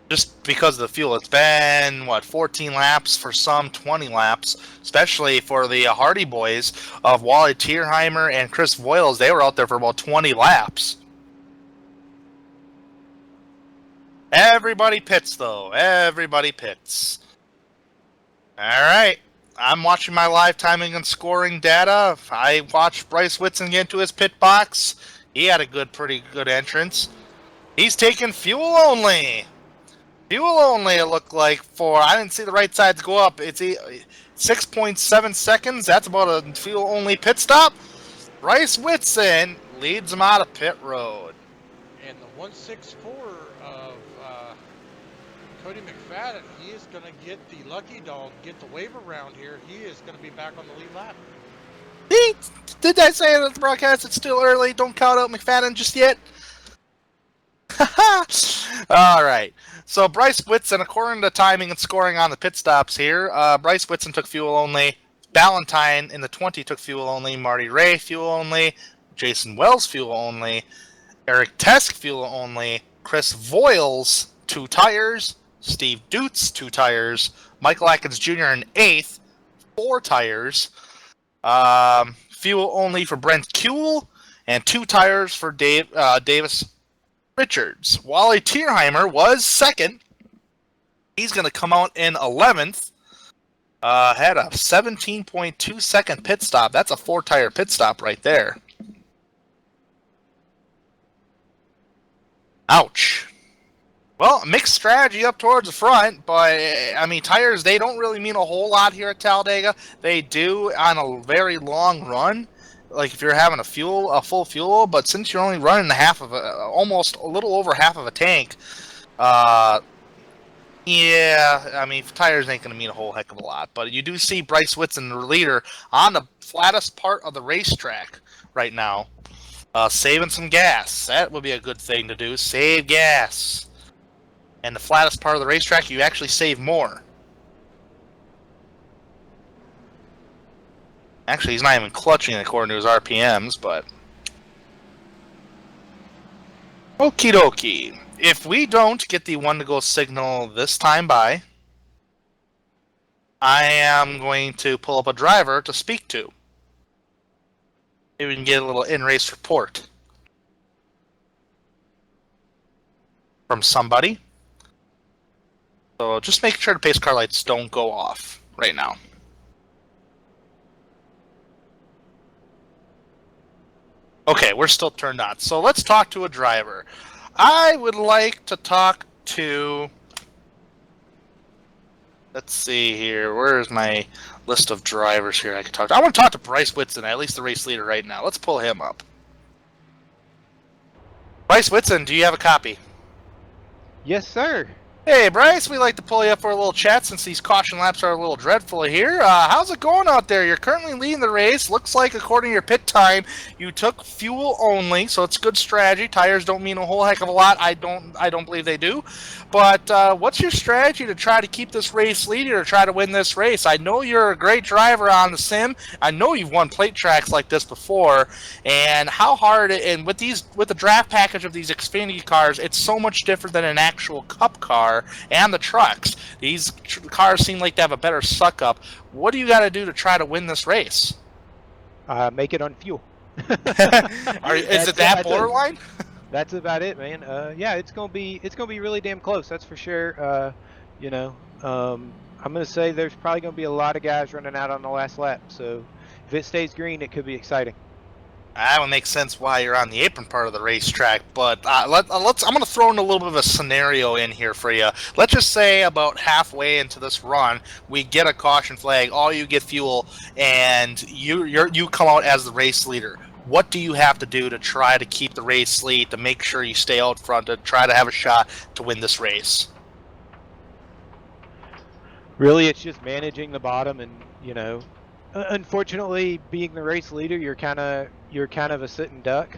Speaker 2: Just because of the fuel. It's been, 14 laps for some, 20 laps, especially for the Hardy boys of Wally Tierheimer and Chris Voiles. They were out there for about 20 laps. Everybody pits, though. Everybody pits. All right. I'm watching my live timing and scoring data. I watched Bryce Whitson get into his pit box. He had a pretty good entrance. He's taking fuel only. Fuel only, it looked like, I didn't see the right sides go up. It's 6.7 seconds. That's about a fuel only pit stop. Bryce Whitson leads him out of pit road.
Speaker 3: And the 164 of Cody McFadden, he is going to get the lucky dog, get the waiver round here. He is going to be back on the lead lap.
Speaker 2: Did I say it at the broadcast? It's still early. Don't count out McFadden just yet. All right. So Bryce Whitson, according to timing and scoring on the pit stops here, Bryce Whitson took fuel only. Ballantyne in the 20 took fuel only. Marty Ray fuel only. Jason Wells fuel only. Eric Tesk fuel only. Chris Voiles 2 tires. Steve Dutz, 2 tires. Michael Atkins Jr. in 8th, 4 tires. Fuel only for Brent Kuehl, and 2 tires for Davis Richards. Wally Tierheimer was 2nd. He's going to come out in 11th. Had a 17.2 second pit stop. That's a 4-tire pit stop right there. Ouch. Well, mixed strategy up towards the front, but I mean, tires, they don't really mean a whole lot here at Talladega. They do on a very long run, like if you're having a full fuel, but since you're only running almost a little over half of a tank, yeah, I mean, tires ain't going to mean a whole heck of a lot. But you do see Bryce Whitson, the leader, on the flattest part of the racetrack right now, saving some gas. That would be a good thing to do, save gas. And the flattest part of the racetrack, you actually save more. Actually, he's not even clutching according to his RPMs, but... Okie dokie. If we don't get the 1-to-go signal this time by, I am going to pull up a driver to speak to. Maybe we can get a little in-race report from somebody. So just make sure the pace car lights don't go off right now. Okay, we're still turned on. So let's talk to a driver. I would like to talk to... Let's see here. Where's my list of drivers here I can talk to? I want to talk to Bryce Whitson, at least the race leader right now. Let's pull him up. Bryce Whitson, do you have a copy?
Speaker 4: Yes, sir.
Speaker 2: Hey, Bryce, we'd like to pull you up for a little chat since these caution laps are a little dreadful here. How's it going out there? You're currently leading the race. Looks like, according to your pit time, you took fuel only, so it's good strategy. Tires don't mean a whole heck of a lot. I don't believe they do. But what's your strategy to try to keep this race leading or try to win this race? I know you're a great driver on the sim. I know you've won plate tracks like this before. And how hard, and with the draft package of these Xfinity cars, it's so much different than an actual Cup car and the trucks. These cars seem like they have a better suck up. What do you got to do to try to win this race?
Speaker 4: Make it on fuel.
Speaker 2: Is it that borderline?
Speaker 4: That's about it, man. Yeah, it's gonna be really damn close. That's for sure. I'm gonna say there's probably gonna be a lot of guys running out on the last lap. So if it stays green, it could be exciting.
Speaker 2: That would make sense why you're on the apron part of the racetrack, but I'm going to throw in a little bit of a scenario in here for you. Let's just say about halfway into this run, we get a caution flag, all you get fuel, and you come out as the race leader. What do you have to do to try to keep the race lead, to make sure you stay out front, to try to have a shot to win this race?
Speaker 4: Really, it's just managing the bottom, and unfortunately, being the race leader, you're kind of a sitting duck.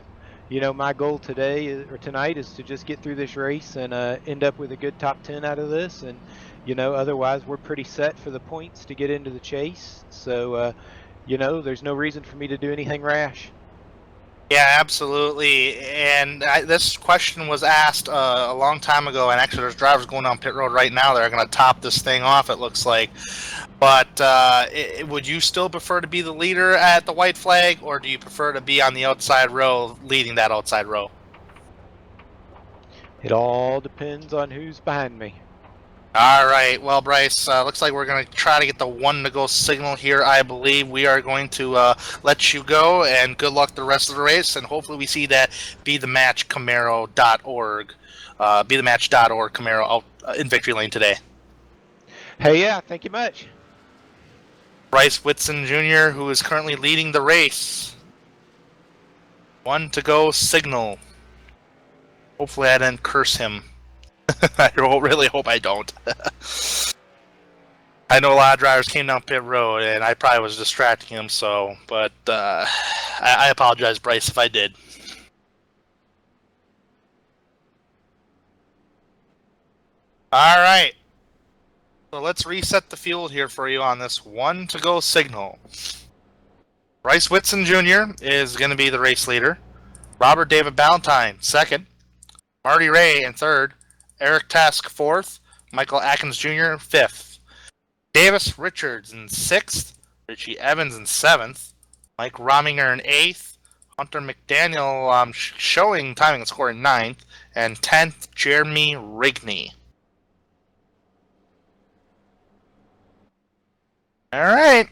Speaker 4: My goal tonight is to just get through this race and end up with a good top 10 out of this, and otherwise we're pretty set for the points to get into the chase. So there's no reason for me to do anything rash.
Speaker 2: Yeah, absolutely. And this question was asked a long time ago, and actually there's drivers going down pit road right now that are going to top this thing off, it looks like. But would you still prefer to be the leader at the white flag, or do you prefer to be on the outside row, leading that outside row?
Speaker 4: It all depends on who's behind me.
Speaker 2: All right. Well, Bryce, looks like we're going to try to get the 1-to-go signal here. I believe we are going to let you go, and good luck the rest of the race, and hopefully we see that BeTheMatchCamaro.org, BeTheMatch.org Camaro out in victory lane today.
Speaker 4: Hey, yeah, thank you much.
Speaker 2: Bryce Whitson Jr., who is currently leading the race. 1-to-go signal. Hopefully I didn't curse him. I really hope I don't. I know a lot of drivers came down pit road, and I probably was distracting him, but I apologize, Bryce, if I did. All right. So let's reset the field here for you on this 1-to-go signal. Bryce Whitson Jr. is going to be the race leader. Robert David Ballantyne, second. Marty Ray in third. Eric Task, fourth. Michael Atkins Jr. 5th. Davis Richards in 6th. Richie Evans in 7th. Mike Rominger in 8th. Hunter McDaniel showing timing and score in 9th. And 10th, Jeremy Rigney. All right.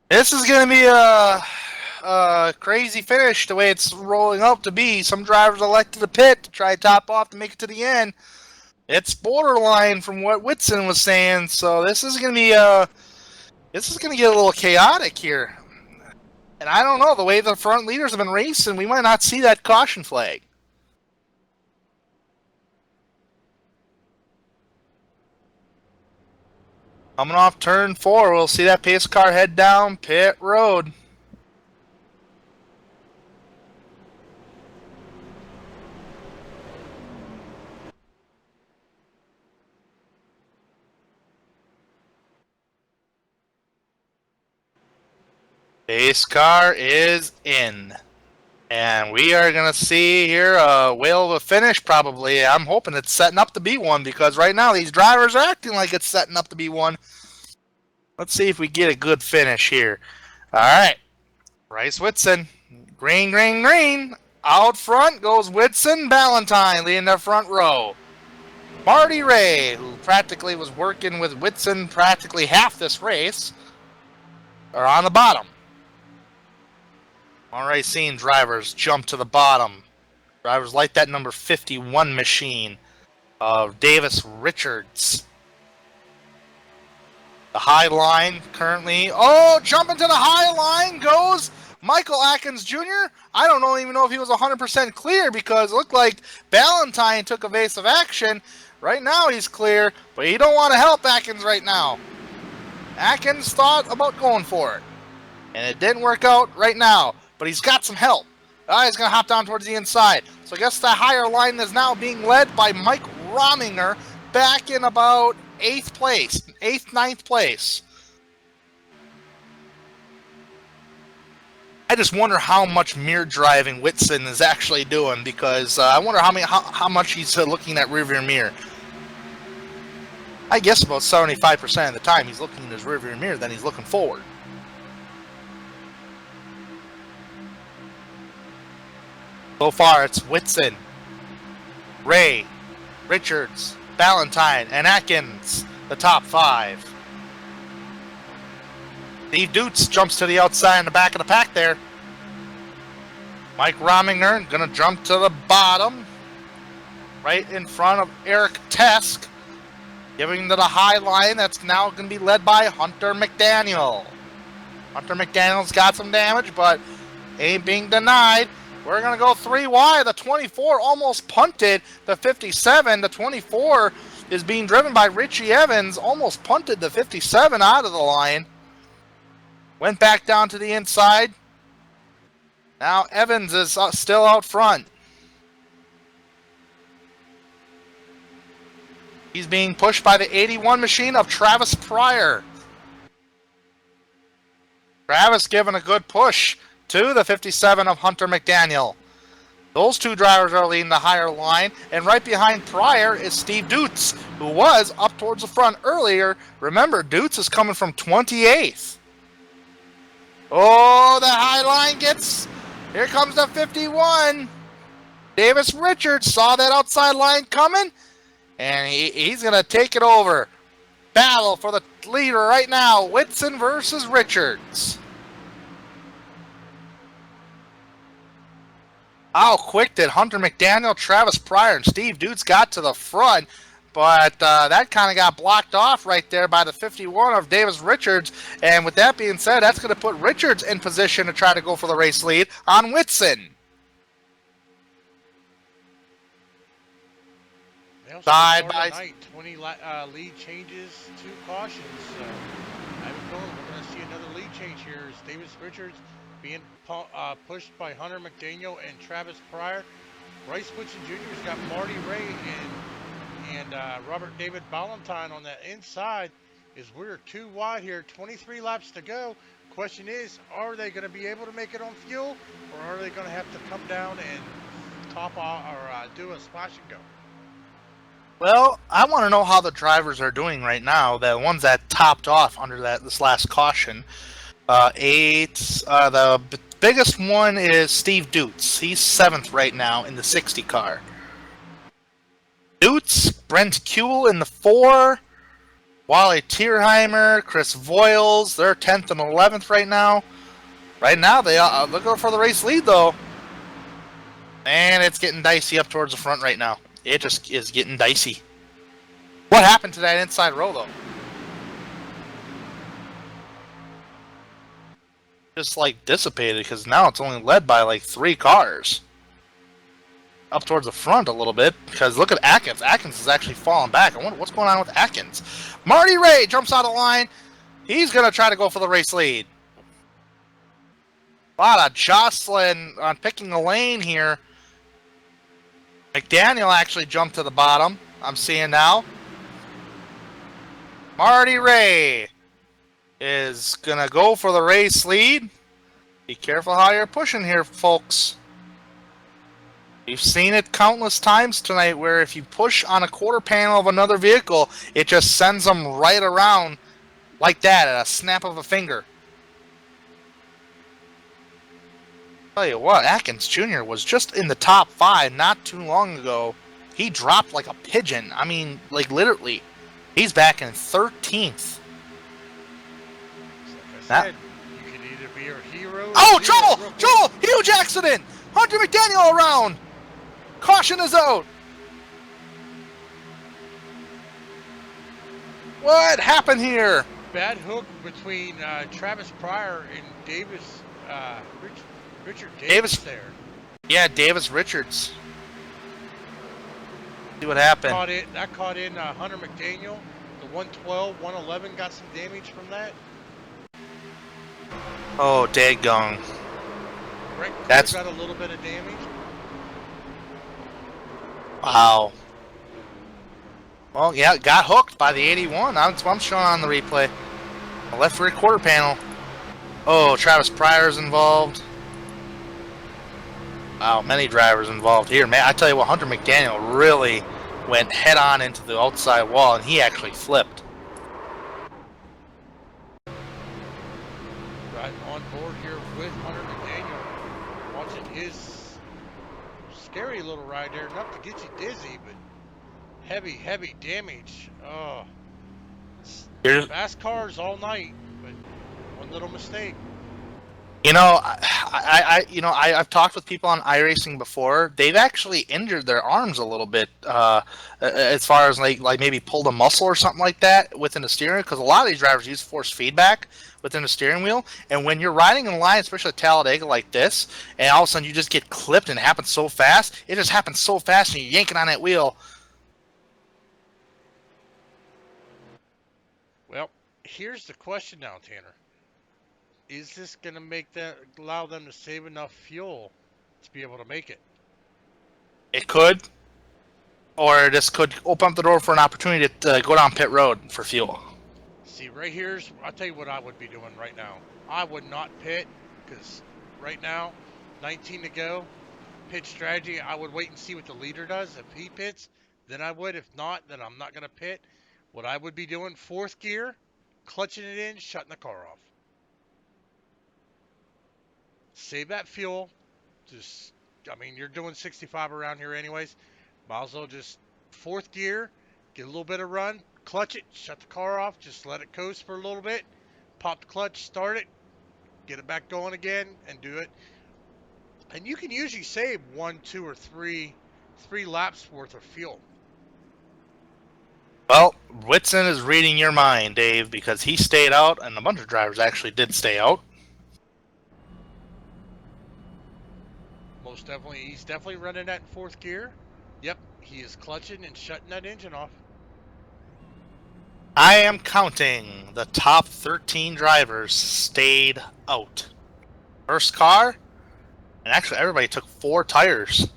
Speaker 2: This is going to be a crazy finish the way it's rolling up to be. Some drivers elected to pit to try to top off to make it to the end. It's borderline from what Whitson was saying, so this is going to be get a little chaotic here. And I don't know, the way the front leaders have been racing, we might not see that caution flag. Coming off turn 4, we'll see that pace car head down pit road. Pace car is in. And we are going to see here a whale of a finish probably. I'm hoping it's setting up to be one because right now these drivers are acting like it's setting up to be one. Let's see if we get a good finish here. All right. Bryce Whitson. Green, green, green. Out front goes Whitson. Ballantyne leading the front row. Marty Ray, who practically was working with Whitson practically half this race, are on the bottom. Already seeing drivers jump to the bottom. Drivers like that number 51 machine of Davis Richards. The high line currently. Oh, jumping to the high line goes Michael Atkins Jr. I don't even know if he was 100% clear because it looked like Ballantyne took evasive action. Right now he's clear, but he don't want to help Atkins right now. Atkins thought about going for it, and it didn't work out right now. But he's got some help. He's going to hop down towards the inside. So I guess the higher line is now being led by Mike Rominger back in about 8th place. 8th, 9th place. I just wonder how much mirror driving Whitson is actually doing because I wonder how much he's looking at rearview mirror. I guess about 75% of the time he's looking in his rearview mirror than he's looking forward. So far, it's Whitson, Ray, Richards, Ballantyne, and Atkins, the top 5. Steve Dutz jumps to the outside in the back of the pack there. Mike Rominger going to jump to the bottom, right in front of Eric Tesk, giving to the high line. That's now going to be led by Hunter McDaniel. Hunter McDaniel's got some damage, but ain't being denied. We're going to go 3 wide. The 24 almost punted the 57. The 24 is being driven by Richie Evans. Almost punted the 57 out of the line. Went back down to the inside. Now Evans is still out front. He's being pushed by the 81 machine of Travis Pryor. Travis giving a good push to the 57 of Hunter McDaniel. Those two drivers are leading the higher line, and right behind Pryor is Steve Dutz, who was up towards the front earlier. Remember, Dutz is coming from 28th. Oh, the high line gets... Here comes the 51. Davis Richards saw that outside line coming, and he's going to take it over. Battle for the leader right now, Whitson versus Richards. How quick did Hunter McDaniel, Travis Pryor, and Steve Dutz got to the front? But that kind of got blocked off right there by the 51 of Davis Richards. And with that being said, that's going to put Richards in position to try to go for the race lead on Whitson. Side by
Speaker 3: side. 20 lead changes, 2 cautions. So I have a feeling we're going to see another lead change here. As Davis Richards being pushed by Hunter McDaniel and Travis Pryor. Bryce Whitson Jr.'s got Marty Ray and Robert David Ballantyne on that inside. Is we're 2 wide here, 23 laps to go. Question is, are they going to be able to make it on fuel, or are they going to have to come down and top off or do a splash and go.
Speaker 2: Well, I want to know how the drivers are doing right now. The ones that topped off under this last caution. The biggest one is Steve Dutz. He's 7th right now in the 60 car. Dutz, Brent Kuehl in the 4, Wally Tierheimer, Chris Voiles, they're 10th and 11th right now. Right now, they're going for the race lead, though. And it's getting dicey up towards the front right now. It just is getting dicey. What happened to that inside row, though? Just, like, dissipated, because now it's only led by, like, 3 cars. Up towards the front a little bit, because look at Atkins. Atkins is actually falling back. I wonder what's going on with Atkins. Marty Ray jumps out of line. He's going to try to go for the race lead. A lot of jostling on picking a lane here. McDaniel actually jumped to the bottom. I'm seeing now. Marty Ray is going to go for the race lead. Be careful how you're pushing here, folks. We've seen it countless times tonight where if you push on a quarter panel of another vehicle, it just sends them right around like that at a snap of a finger. Tell you what, Atkins Jr. was just in the top 5 not too long ago. He dropped like a pigeon. I mean, like literally. He's back in 13th.
Speaker 3: Like I said, you can either be a hero.
Speaker 2: Oh, trouble! Huge accident! Hunter McDaniel around! Caution is out! What happened here?
Speaker 3: Bad hook between Travis Pryor and Davis, Richard Davis there.
Speaker 2: Yeah, Davis Richards. See what happened.
Speaker 3: That caught in Hunter McDaniel. The 112, 111 got some damage from that.
Speaker 2: Oh, daggone.
Speaker 3: That's got a little bit of damage.
Speaker 2: Wow. Well, yeah, got hooked by the 81. That's what I'm showing on the replay. The left rear quarter panel. Oh, Travis Pryor's involved. Wow, many drivers involved here. Man, I tell you what, Hunter McDaniel really went head on into the outside wall, and he actually flipped.
Speaker 3: Right on board here with Hunter McDaniel. Watching his scary little ride there. Not to get you dizzy, but heavy damage. Oh, fast cars all night, but one little mistake.
Speaker 2: You know, I've talked with people on iRacing before. They've actually injured their arms a little bit, as far as like maybe pulled a muscle or something like that within the steering, because a lot of these drivers use force feedback within the steering wheel, and when you're riding in line, especially at Talladega like this, and all of a sudden you just get clipped and it happens so fast, it just happens so fast, and you're yanking on that wheel.
Speaker 3: Well, here's the question now, Tanner. Is this going to allow them to save enough fuel to be able to make it?
Speaker 2: It could, or this could open up the door for an opportunity to go down pit road for fuel.
Speaker 3: See, right here's, I'll tell you what I would be doing right now. I would not pit, because right now, 19 to go, pit strategy, I would wait and see what the leader does. If he pits, then I would. If not, then I'm not going to pit. What I would be doing, 4th gear, clutching it in, shutting the car off. Save that fuel. Just, I mean, you're doing 65 around here anyways. Might as well just 4th gear, get a little bit of run, clutch it, shut the car off, just let it coast for a little bit, pop the clutch, start it, get it back going again, and do it. And you can usually save 1, 2, or 3 laps worth of fuel.
Speaker 2: Well, Whitson is reading your mind, Dave, because he stayed out, and a bunch of drivers actually did stay out.
Speaker 3: Most definitely, he's definitely running that in 4th gear. Yep, he is clutching and shutting that engine off.
Speaker 2: I am counting the top 13 drivers stayed out. First car, and actually everybody took 4 tires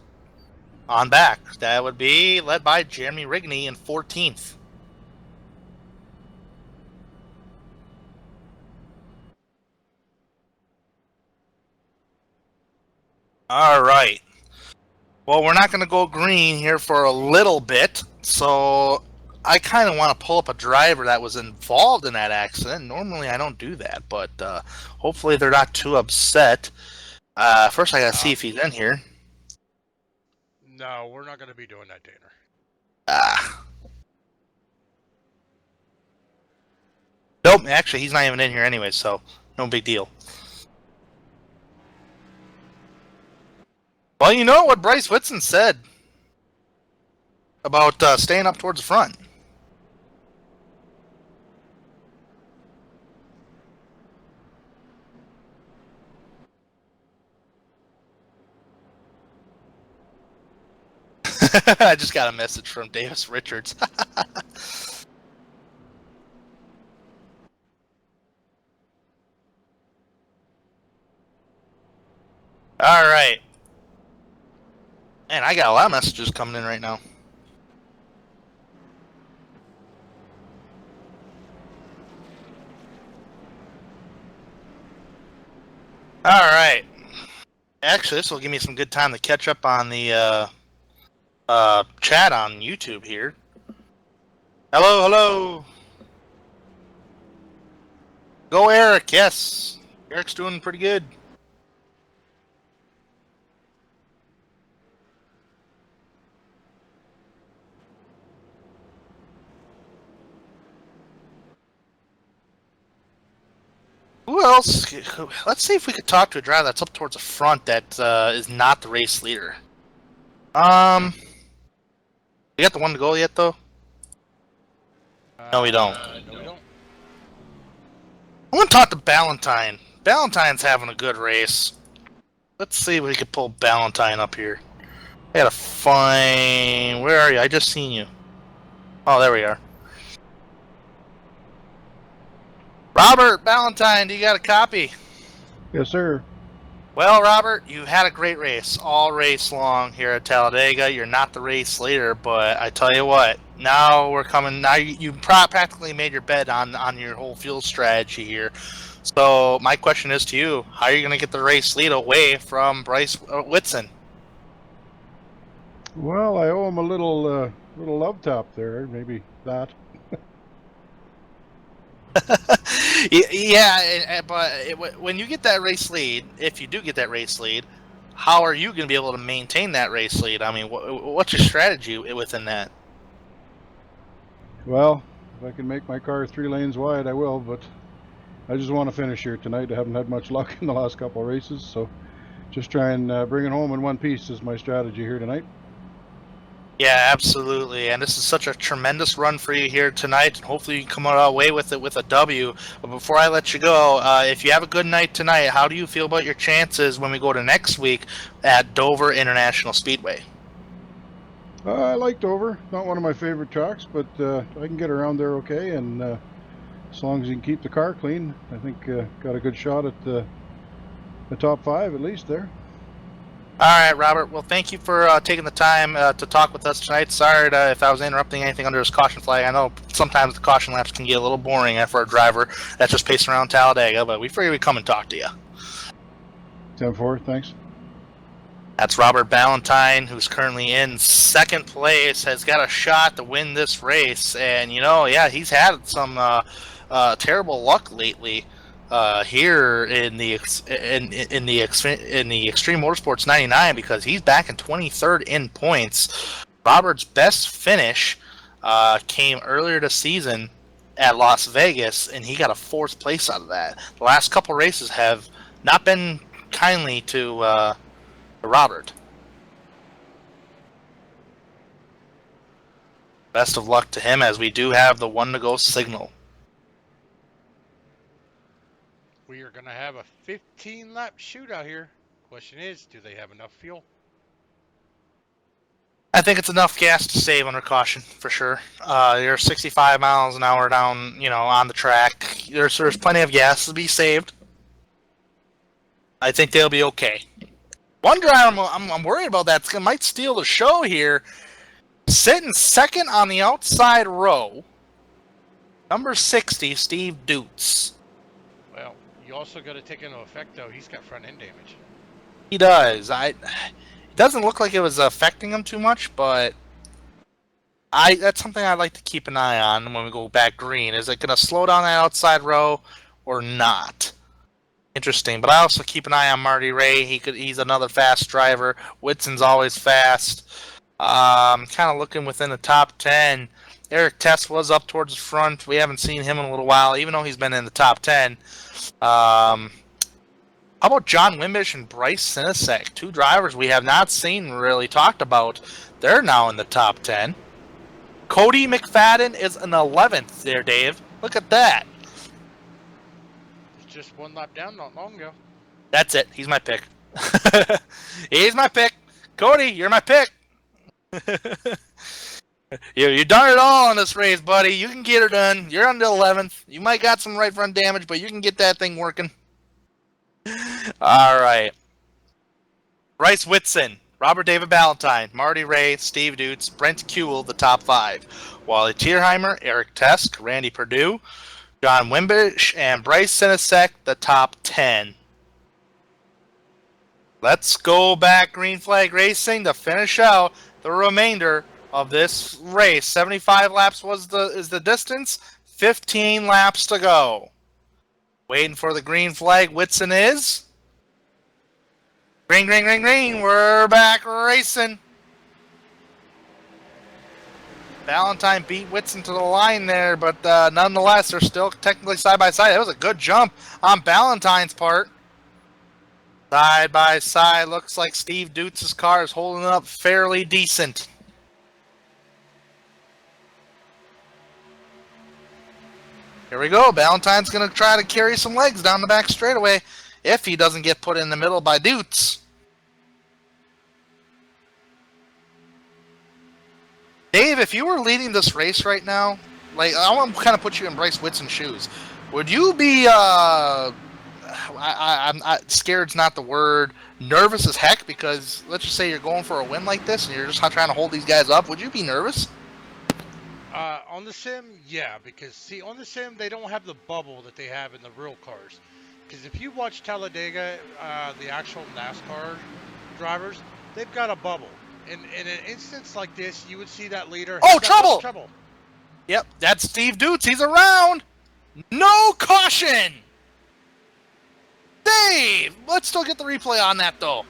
Speaker 2: on back. That would be led by Jeremy Rigney in 14th. All right. Well, we're not going to go green here for a little bit, so I kind of want to pull up a driver that was involved in that accident. Normally, I don't do that, but hopefully they're not too upset. First, I got to see if he's in here.
Speaker 3: No, we're not going to be doing that, Danner.
Speaker 2: Nope, actually, he's not even in here anyway, so no big deal. Well, you know what Bryce Whitson said about staying up towards the front. I just got a message from Davis Richards. All right. Man, I got a lot of messages coming in right now. All right. Actually, this will give me some good time to catch up on the chat on YouTube here. Hello, hello. Go, Eric. Yes. Eric's doing pretty good. Who else? Let's see if we could talk to a driver that's up towards the front that is not the race leader. You got the one to go yet, though? No, we don't.
Speaker 3: No, we don't.
Speaker 2: I'm going to talk to Ballantyne. Ballantyne's having a good race. Let's see if we can pull Ballantyne up here. I gotta find... Where are you? I just seen you. Oh, there we are. Robert Ballantyne, do you got a copy?
Speaker 5: Yes, sir.
Speaker 2: Well, Robert, you had a great race all race long here at Talladega. You're not the race leader, but I tell you what, now we're coming. Now you practically made your bet on your whole fuel strategy here. So my question is to you: how are you going to get the race lead away from Bryce Whitson?
Speaker 5: Well, I owe him a little love tap there. Maybe that.
Speaker 2: Yeah, but when you get that race lead, if you do get that race lead, how are you going to be able to maintain that race lead? I mean, what's your strategy within that?
Speaker 5: Well, if I can make my car 3 lanes wide, I will. But I just want to finish here tonight. I haven't had much luck in the last couple of races, so just try and bring it home in one piece is my strategy here tonight.
Speaker 2: Yeah, absolutely. And this is such a tremendous run for you here tonight. And hopefully you can come away with it with a W. But before I let you go, if you have a good night tonight, how do you feel about your chances when we go to next week at Dover International Speedway?
Speaker 5: I like Dover. Not one of my favorite tracks, but I can get around there okay. And as long as you can keep the car clean, I think got a good shot at the top 5 at least there.
Speaker 2: All right, Robert. Well, thank you for taking the time to talk with us tonight. Sorry if I was interrupting anything under his caution flag. I know sometimes the caution laps can get a little boring for a driver that's just pacing around Talladega, but we figured we'd come and talk to you.
Speaker 5: 10-4, thanks.
Speaker 2: That's Robert Ballantyne, who's currently in second place, has got a shot to win this race. And, you know, yeah, he's had some terrible luck lately. Here in the Extreme Motorsports 99, because he's back in 23rd in points. Robert's best finish came earlier this season at Las Vegas, and he got a 4th place out of that. The last couple races have not been kindly to Robert. Best of luck to him, as we do have the 1 to go signal.
Speaker 3: We are going to have a 15-lap shootout here. Question is, do they have enough fuel?
Speaker 2: I think it's enough gas to save under caution, for sure. You're 65 miles an hour down, on the track. There's plenty of gas to be saved. I think they'll be okay. One driver I'm worried about that might steal the show here. Sitting second on the outside row, number 60, Steve Dutz.
Speaker 3: Well, you also got to take into effect, though, he's got front end damage.
Speaker 2: He does. Doesn't look like it was affecting him too much, but that's something I'd like to keep an eye on when we go back green. Is it going to slow down that outside row or not? Interesting. But I also keep an eye on Marty Ray. He's another fast driver. Whitson's always fast. Kind of looking within the top 10. Eric Tess was up towards the front. We haven't seen him in a little while, even though he's been in the top 10. How about John Wimbish and Bryce Sinisek? Two drivers we have not seen really talked about. They're now in the top 10. Cody McFadden is an 11th there, Dave. Look at that.
Speaker 3: It's just one lap down not long ago.
Speaker 2: That's it. He's my pick. He's my pick. Cody, you're my pick. You done it all in this race, buddy. You can get her done. You're on the 11th. You might got some right front damage, but you can get that thing working. All right. Bryce Whitson, Robert David Ballantyne, Marty Ray, Steve Dutz, Brent Kuehl, the top 5. Wally Tierheimer, Eric Tesk, Randy Perdue, John Wimbish, and Bryce Sinisek, the top 10. Let's go back green flag racing to finish out the remainder of this race. 75 laps is the distance. 15 laps to go. Waiting for the green flag. Whitson is. Green, green, green, green. We're back racing. Ballantyne beat Whitson to the line there, but nonetheless, they're still technically side by side. That was a good jump on Ballantyne's part. Side by side, looks like Steve Dutz's car is holding up fairly decent. Here we go. Ballantyne's going to try to carry some legs down the back straightaway if he doesn't get put in the middle by Dutz. Dave, if you were leading this race right now, like I want to kind of put you in Bryce Whitson's shoes, would you be I'm scared's not the word, nervous as heck? Because let's just say you're going for a win like this and you're just trying to hold these guys up. Would you be nervous?
Speaker 3: On the sim, yeah, because see, on the sim they don't have the bubble that they have in the real cars. Because if you watch Talladega, the actual NASCAR drivers, they've got a bubble. In an instance like this, you would see that leader.
Speaker 2: Oh, trouble! Yep, that's Steve Dutz. He's around. No caution. Dave, let's still get the replay on that though.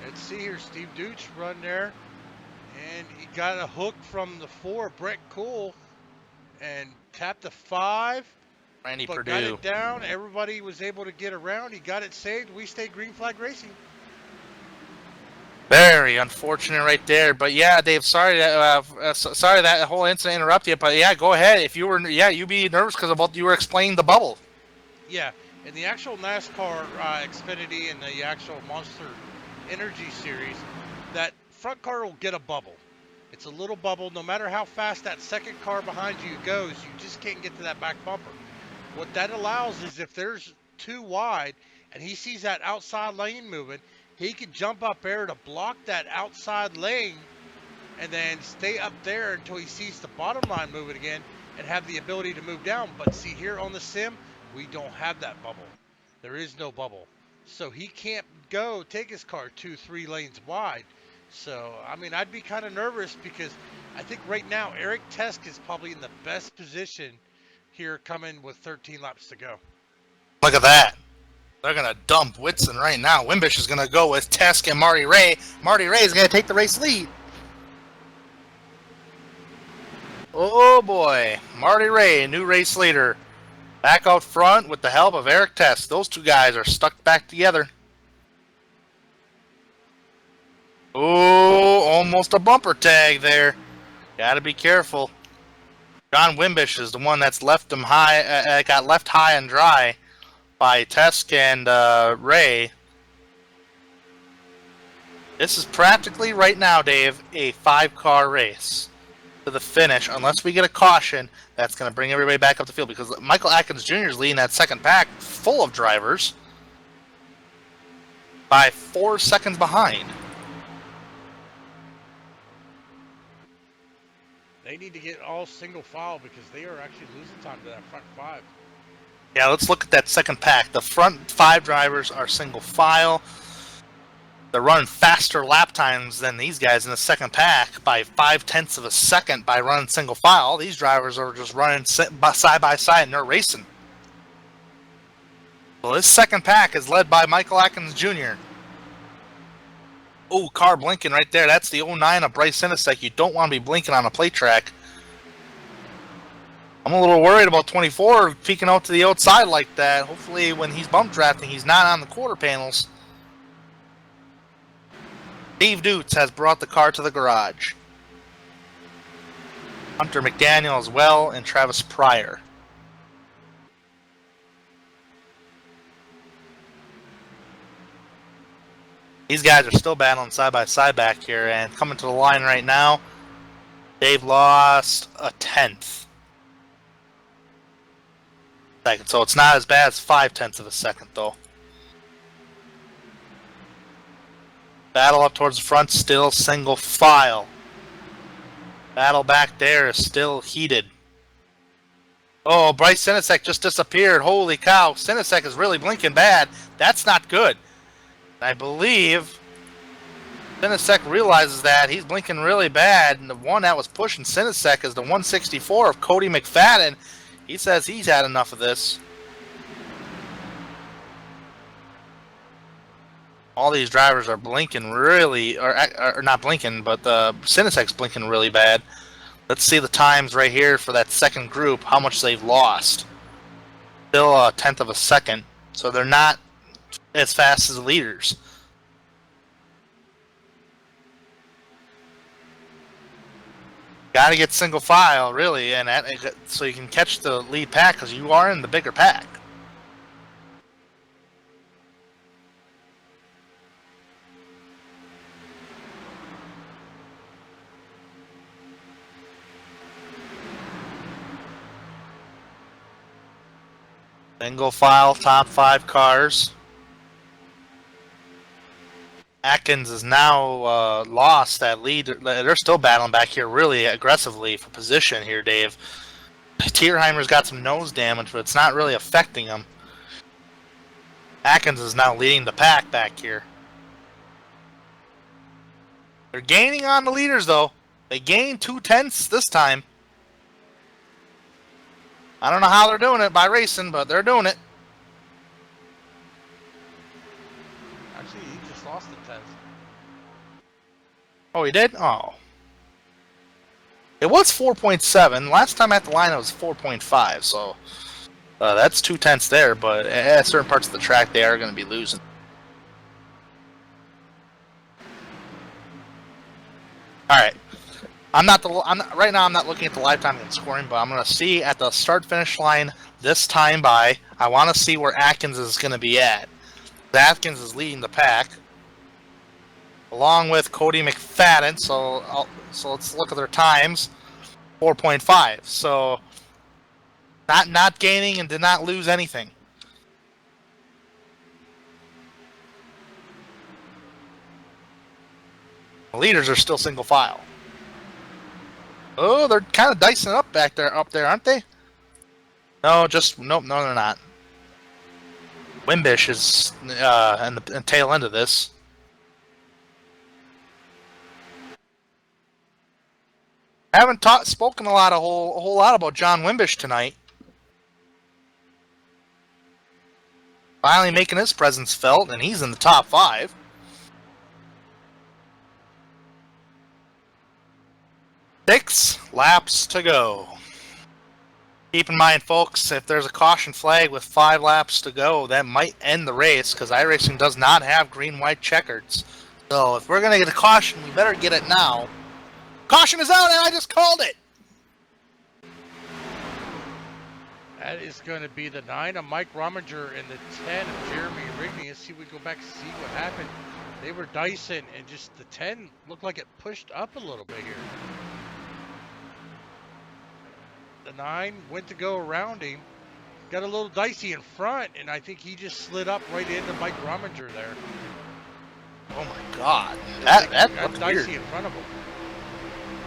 Speaker 3: Let's see here, Steve Dutz run there, and he got a hook from the 4, Brent Kuehl, and tapped the 5.
Speaker 2: Randy
Speaker 3: but
Speaker 2: Perdue
Speaker 3: got it down. Everybody was able to get around. He got it saved. We stayed green flag racing.
Speaker 2: Very unfortunate right there. But yeah, Dave, sorry that whole incident interrupted you. But yeah, go ahead. If you were, you'd be nervous because of what you were explaining the bubble.
Speaker 3: Yeah, in the actual NASCAR Xfinity and the actual Monster Energy series, that front car will get a bubble. It's a little bubble. No matter how fast that second car behind you goes, you just can't get to that back bumper. What that allows is if there's too wide and he sees that outside lane moving, he can jump up there to block that outside lane and then stay up there until he sees the bottom line moving again and have the ability to move down. But see, here on the sim, we don't have that bubble. There is no bubble. So he can't take his car 2-3 lanes wide. So, I mean, I'd be kind of nervous because I think right now Eric Tesk is probably in the best position here coming with 13 laps to go.
Speaker 2: Look at that. They're going to dump Whitson right now. Wimbish is going to go with Tesk and Marty Ray. Marty Ray is going to take the race lead. Oh boy. Marty Ray, new race leader. Back out front with the help of Eric Tesk. Those two guys are stuck back together. Oh, almost a bumper tag there. Got to be careful. John Wimbish is the one that's left him high, got left high and dry by Tesk and Ray. This is practically right now, Dave, a 5-car race to the finish, unless we get a caution that's going to bring everybody back up the field, because Michael Atkins Jr. is leading that second pack full of drivers by 4 seconds behind.
Speaker 3: They need to get all single file because they are actually losing time to that front 5.
Speaker 2: Yeah, let's look at that second pack. The front 5 drivers are single file. They're running faster lap times than these guys in the second pack by 0.5 of a second by running single file. All these drivers are just running side by side and they're racing. Well, this second pack is led by Michael Atkins Jr. Oh, car blinking right there. That's the 09 of Bryce Sinisek. You don't want to be blinking on a plate track. I'm a little worried about 24 peeking out to the outside like that. Hopefully when he's bump drafting, he's not on the quarter panels. Dave Dutz has brought the car to the garage. Hunter McDaniel as well, and Travis Pryor. These guys are still battling side by side back here, and coming to the line right now, Dave lost 1/10 second, so it's not as bad as 0.5 of a second though. Battle up towards the front, still single file. Battle back there is still heated. Oh, Bryce Sinisek just disappeared. Holy cow, Sinisek is really blinking bad. That's not good. I believe Sinisek realizes that. He's blinking really bad, and the one that was pushing Sinisek is the 164 of Cody McFadden. He says he's had enough of this. All these drivers are blinking really, or not blinking, but Sinisek's blinking really bad. Let's see the times right here for that second group, how much they've lost. Still 1/10 of a second, so they're not as fast as the leaders. Got to get single file, really, and so you can catch the lead pack because you are in the bigger pack. Single file, top 5 cars. Atkins is now lost that lead. They're still battling back here really aggressively for position here, Dave. Tierheimer's got some nose damage, but it's not really affecting him. Atkins is now leading the pack back here. They're gaining on the leaders, though. They gained 0.2 this time. I don't know how they're doing it by racing, but they're doing it.
Speaker 3: Actually, he just lost the 10th.
Speaker 2: Oh, he did? Oh. It was 4.7. Last time at the line it was 4.5, so that's 0.2 there, but at certain parts of the track they are going to be losing. Alright. Right now I'm not looking at the lifetime and scoring, but I'm going to see at the start-finish line this time by. I want to see where Atkins is going to be at. Atkins is leading the pack, along with Cody McFadden. So let's look at their times. 4.5. So not gaining and did not lose anything. The leaders are still single file. Oh, they're kind of dicing up there, aren't they? No, nope, no, they're not. Wimbish is in the tail end of this. I haven't spoken a whole lot about John Wimbish tonight. Finally making his presence felt, and he's in the top 5. Six laps to go. Keep in mind, folks, if there's a caution flag with 5 laps to go, that might end the race because iRacing does not have green-white checkers. So if we're going to get a caution, we better get it now. Caution is out, and I just called it!
Speaker 3: That is going to be the 9 of Mike Rominger and the 10 of Jeremy Rigney. Let's see if we go back and see what happened. They were dicing, and just the 10 looked like it pushed up a little bit here. The 9 went to go around him, got a little dicey in front, and I think he just slid up right into Mike Rominger there.
Speaker 2: Oh my God, that looked
Speaker 3: dicey
Speaker 2: weird.
Speaker 3: In front of him.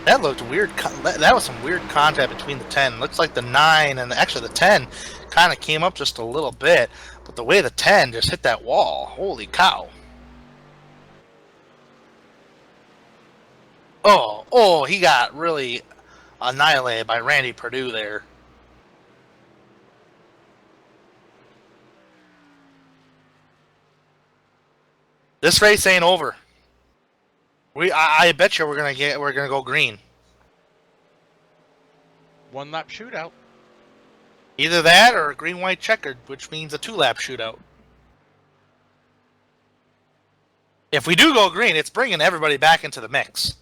Speaker 2: That looked weird. That was some weird contact between the 10. Looks like the 9 and actually the 10 kind of came up just a little bit, but the way the 10 just hit that wall, holy cow. Oh, he got really annihilated by Randy Perdue there. This race ain't over. I bet you we're gonna go green.
Speaker 3: One lap shootout.
Speaker 2: Either that or a green-white checkered, which means a 2-lap shootout. If we do go green, it's bringing everybody back into the mix.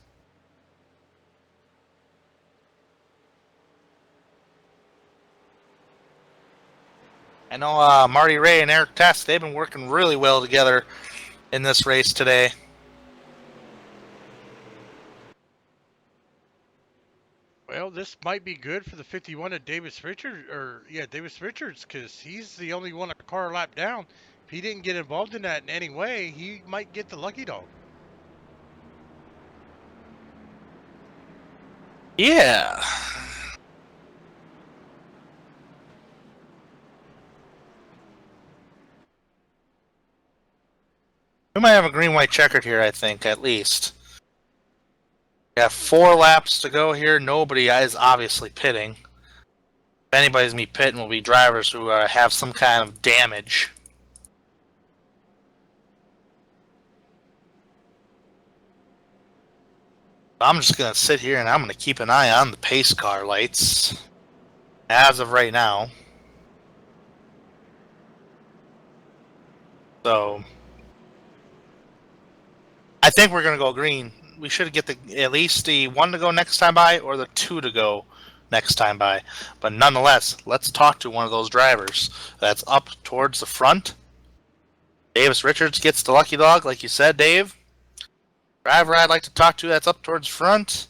Speaker 2: I know Marty Ray and Eric Tess, they've been working really well together in this race today.
Speaker 3: Well, this might be good for the 51 at Davis Richards, because he's the only one a car lap down. If he didn't get involved in that in any way, he might get the lucky dog.
Speaker 2: Yeah. We might have a green-white checkered here, I think, at least. We have 4 laps to go here. Nobody is obviously pitting. If anybody's going to be pitting, will be drivers who have some kind of damage. I'm just going to sit here and I'm going to keep an eye on the pace car lights as of right now. So I think we're going to go green. We should get at least the 1 to go next time by or the 2 to go next time by. But nonetheless, let's talk to one of those drivers that's up towards the front. Davis Richards gets the lucky dog, like you said, Dave. Driver I'd like to talk to that's up towards front.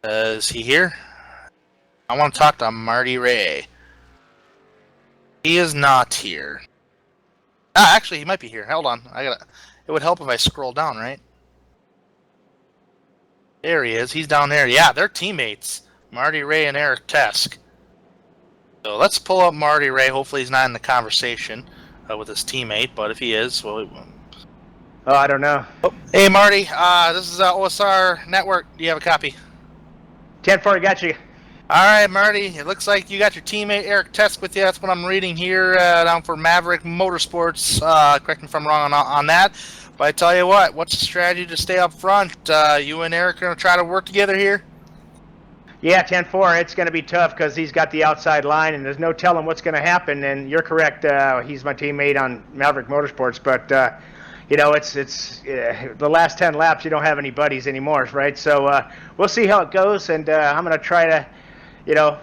Speaker 2: Is he here? I want to talk to Marty Ray. He is not here. Actually, he might be here. Hold on. It would help if I scroll down, right? There he is. He's down there. Yeah, they're teammates. Marty Ray and Eric Tesk. So let's pull up Marty Ray. Hopefully he's not in the conversation with his teammate, but if he is, well...
Speaker 6: Oh, I don't know.
Speaker 2: Oh, hey, Marty. This is OSR Network. Do you have a copy?
Speaker 6: 10-4, got you.
Speaker 2: All right, Marty. It looks like you got your teammate Eric Tesk with you. That's what I'm reading here down for Maverick Motorsports. Correct me if I'm wrong on that. But I tell you what, what's the strategy to stay up front? You and Eric are going to try to work together here?
Speaker 6: Yeah, 10-4. It's going to be tough because he's got the outside line, and there's no telling what's going to happen. And you're correct. He's my teammate on Maverick Motorsports. But, you know, it's the last 10 laps, you don't have any buddies anymore, right? So we'll see how it goes. And I'm going to try to, you know,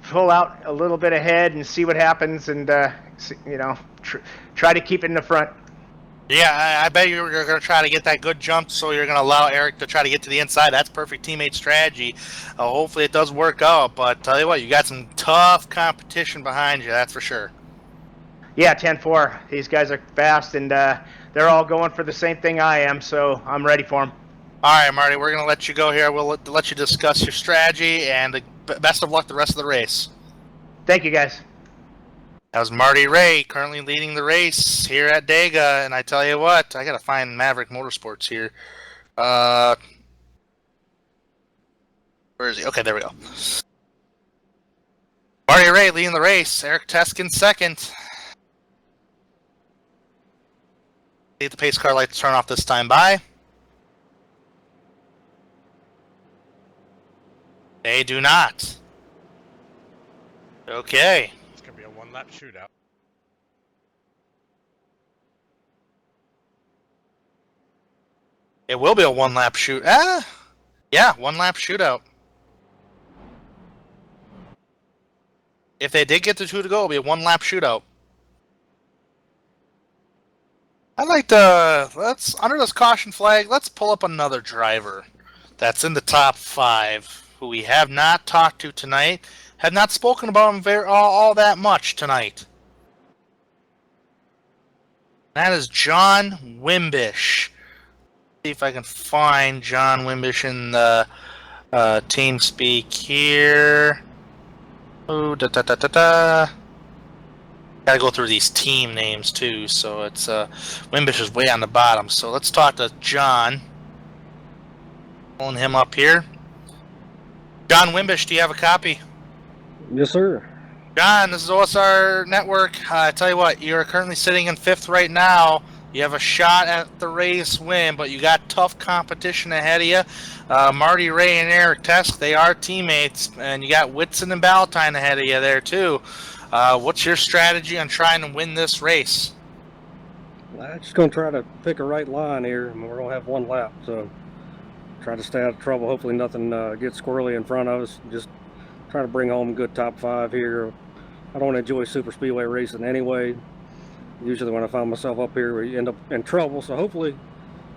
Speaker 6: pull out a little bit ahead and see what happens and, you know, try to keep it in the front.
Speaker 2: Yeah, I bet you're going to try to get that good jump, so you're going to allow Eric to try to get to the inside. That's perfect teammate strategy. Hopefully it does work out, but tell you what, you got some tough competition behind you, that's for sure.
Speaker 6: Yeah, 10-4. These guys are fast, and they're all going for the same thing I am, so I'm ready for them.
Speaker 2: All right, Marty, we're going to let you go here. We'll let you discuss your strategy, and best of luck the rest of the race.
Speaker 6: Thank you, guys.
Speaker 2: That was Marty Ray, currently leading the race here at Dega, and I tell you what, I got to find Maverick Motorsports here. Where is he? Okay, there we go. Marty Ray leading the race, Eric Teskin second. See the pace car lights turn off this time by. They do not. Okay.
Speaker 3: It's going to be a one-lap shootout.
Speaker 2: It will be a one-lap shoot. Yeah, one-lap shootout. If they did get the 2 to go, it'll be a one-lap shootout. I'd like to, under this caution flag, let's pull up another driver that's in the top 5 who we have not talked to tonight, have not spoken about him all that much tonight. That is John Wimbish. See if I can find John Wimbish in the TeamSpeak here. Oh, Got to go through these team names too. So it's Wimbish is way on the bottom. So let's talk to John. Pulling him up here. John Wimbish, do you have a copy?
Speaker 7: Yes, sir.
Speaker 2: John, this is OSR Network. I tell you what, you're currently sitting in 5th right now. You have a shot at the race win, but you got tough competition ahead of you. Marty Ray and Eric Tesk, they are teammates, and you got Whitson and Ballantyne ahead of you there too. What's your strategy on trying to win this race?
Speaker 7: I'm just going to try to pick a right line here, and we're going to have one lap. So try to stay out of trouble. Hopefully nothing gets squirrely in front of us. Just try to bring home a good top 5 here. I don't enjoy super speedway racing anyway. Usually when I find myself up here, we end up in trouble. So hopefully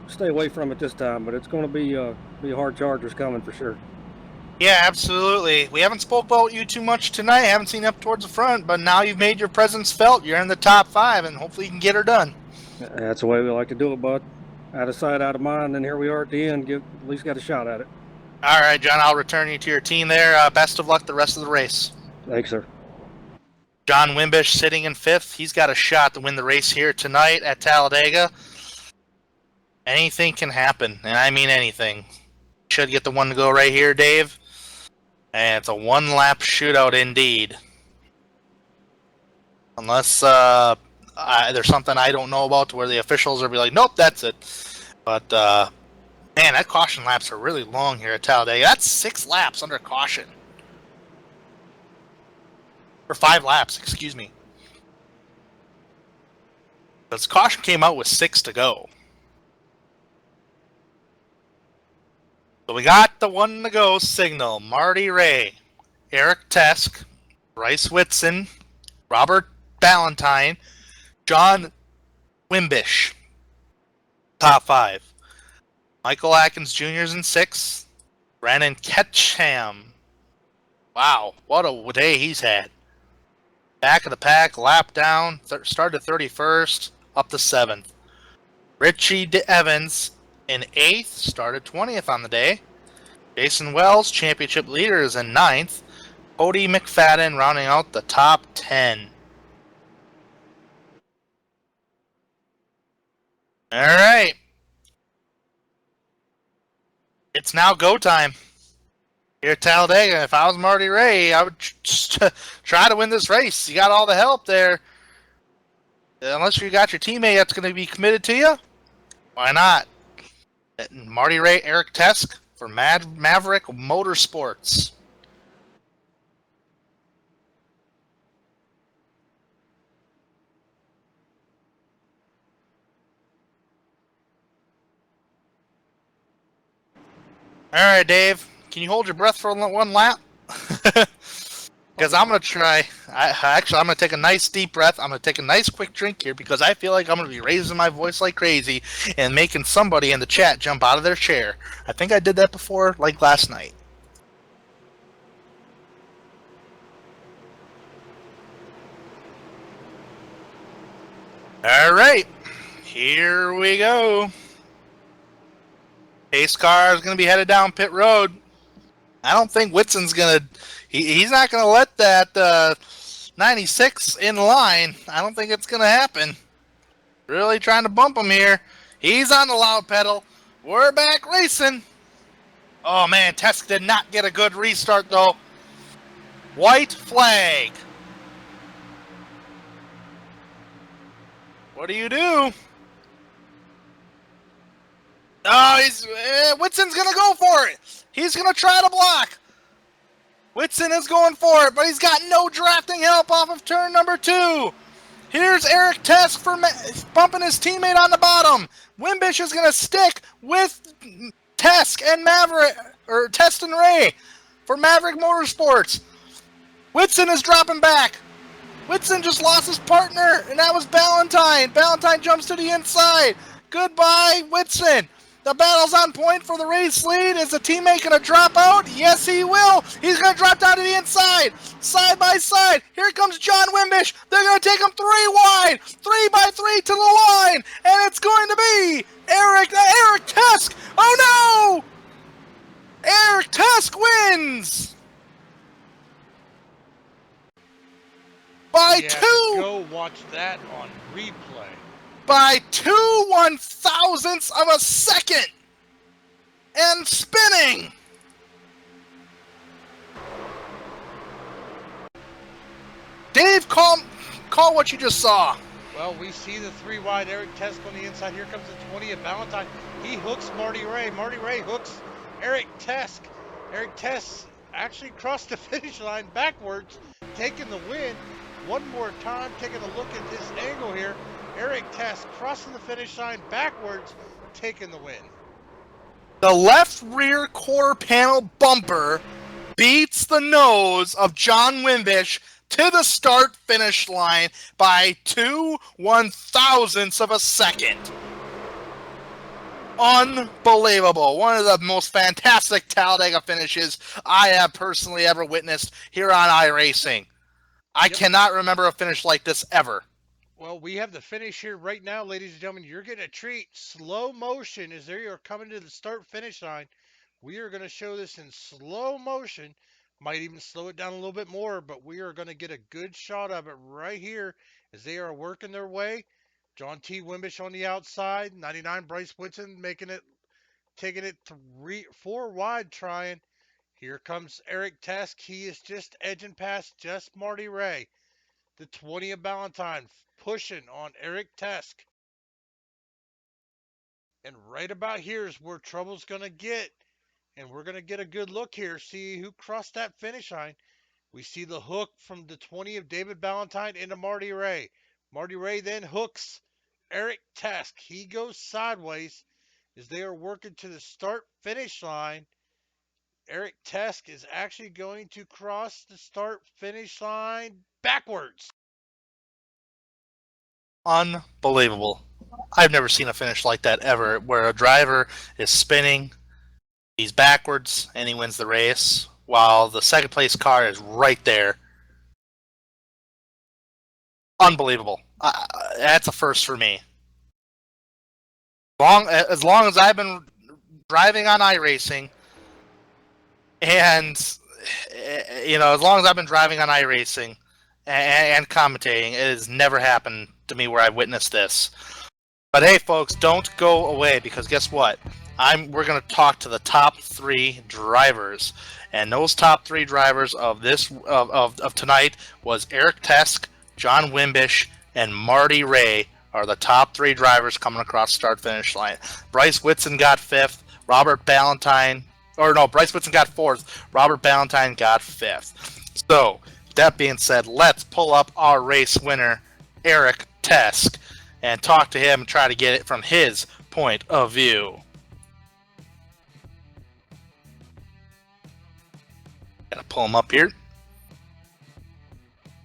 Speaker 7: stay away from it this time. But it's going to be hard chargers coming for sure.
Speaker 2: Yeah, absolutely. We haven't spoke about you too much tonight. Haven't seen you up towards the front, but now you've made your presence felt. You're in the top 5, and hopefully you can get her done.
Speaker 7: That's the way we like to do it, bud. Out of sight, out of mind, and here we are at the end. At least got a shot at it.
Speaker 2: All right, John, I'll return you to your team there. Best of luck the rest of the race.
Speaker 7: Thanks, sir.
Speaker 2: John Wimbish sitting in 5th. He's got a shot to win the race here tonight at Talladega. Anything can happen, and I mean anything. Should get the one to go right here, Dave. And it's a one-lap shootout indeed. Unless there's something I don't know about to where the officials will be like, nope, that's it. But, man, that caution laps are really long here at Talladega. That's 6 laps under caution. Or 5 laps, excuse me. Because caution came out with 6 to go. So we got the one to go signal. Marty Ray, Eric Tesk, Bryce Whitson, Robert Ballantyne, John Wimbish. Top 5. Michael Atkins Jr. is in 6th. Brandon Ketcham. Wow, what a day he's had. Back of the pack, lap down, started 31st, up to 7th. Richie Evans in 8th, started 20th on the day. Jason Wells, championship leader, is in 9th. Cody McFadden rounding out the top 10. All right. It's now go time. Here at Talladega, if I was Marty Ray, I would just try to win this race. You got all the help there. Unless you got your teammate that's going to be committed to you, why not? Marty Ray, Eric Tesk for Maverick Motorsports. All right, Dave. Can you hold your breath for one lap? Because I'm going to try. I'm going to take a nice deep breath. I'm going to take a nice quick drink here because I feel like I'm going to be raising my voice like crazy and making somebody in the chat jump out of their chair. I think I did that before, like last night. All right. Here we go. Pace car is going to be headed down pit road. I don't think Whitson's going to... He's not going to let that 96 in line. I don't think it's going to happen. Really trying to bump him here. He's on the loud pedal. We're back racing. Oh, man, Tesk did not get a good restart, though. White flag. What do you do? Oh, Whitson's going to go for it. He's going to try to block. Whitson is going for it, but he's got no drafting help off of turn number 2. Here's Eric Tesk for bumping his teammate on the bottom. Wimbish is going to stick with Tesk and Maverick, or Test and Ray for Maverick Motorsports. Whitson is dropping back. Whitson just lost his partner, and that was Ballantyne. Ballantyne jumps to the inside. Goodbye, Whitson. The battle's on point for the race lead. Is the teammate going to drop out? Yes, he will. He's going to drop down to the inside. Side by side. Here comes John Wimbish. They're going to take him 3 wide. 3 by 3 to the line. And it's going to be Eric Tesk. Oh, no! Eric Tesk wins! By 2
Speaker 3: go watch that on replay.
Speaker 2: by 2/1000ths of a second and spinning. Dave, call what you just saw.
Speaker 3: Well, we see the 3 wide Eric Tesk on the inside. Here comes the 20 of Valentine. He hooks Marty Ray. Marty Ray hooks Eric Tesk. Eric Tesk actually crossed the finish line backwards, taking the win. One more time, taking a look at this angle here. Eric Tesk crossing the finish line backwards, taking the win.
Speaker 2: The left rear quarter panel bumper beats the nose of John Wimbish to the start-finish line by 2/1000ths of a second. Unbelievable. One of the most fantastic Talladega finishes I have personally ever witnessed here on iRacing. I cannot remember a finish like this ever.
Speaker 3: Well, we have the finish here right now, ladies and gentlemen. You're getting a treat. Slow motion as they are coming to the start-finish line. We are going to show this in slow motion. Might even slow it down a little bit more, but we are going to get a good shot of it right here as they are working their way. John T. Wimbish on the outside. 99 Bryce Whitson taking it 4 wide trying. Here comes Eric Tesk. He is just edging past just Marty Ray. The 20 of Valentine pushing on Eric Tesk. And right about here is where trouble's going to get. And we're going to get a good look here, see who crossed that finish line. We see the hook from the 20 of David Valentine into Marty Ray. Marty Ray then hooks Eric Tesk. He goes sideways as they are working to the start-finish line. Eric Tesk is actually going to cross the start-finish line backwards.
Speaker 2: Unbelievable. I've never seen a finish like that ever, where a driver is spinning, he's backwards, and he wins the race, while the second place car is right there. Unbelievable. That's a first for me. As long as I've been driving on iRacing, and as long as I've been driving on iRacing and commentating, it has never happened to me where I've witnessed this. But hey, folks, don't go away, because guess what? We're going to talk to the top 3 drivers, and those top 3 drivers of tonight was Eric Tesk, John Wimbish, and Marty Ray are the top 3 drivers coming across the start-finish line. Bryce Whitson got 5th. Bryce Whitson got 4th. Robert Ballantyne got 5th. So, that being said, let's pull up our race winner, Eric Tesk, and talk to him and try to get it from his point of view. Gotta pull him up here.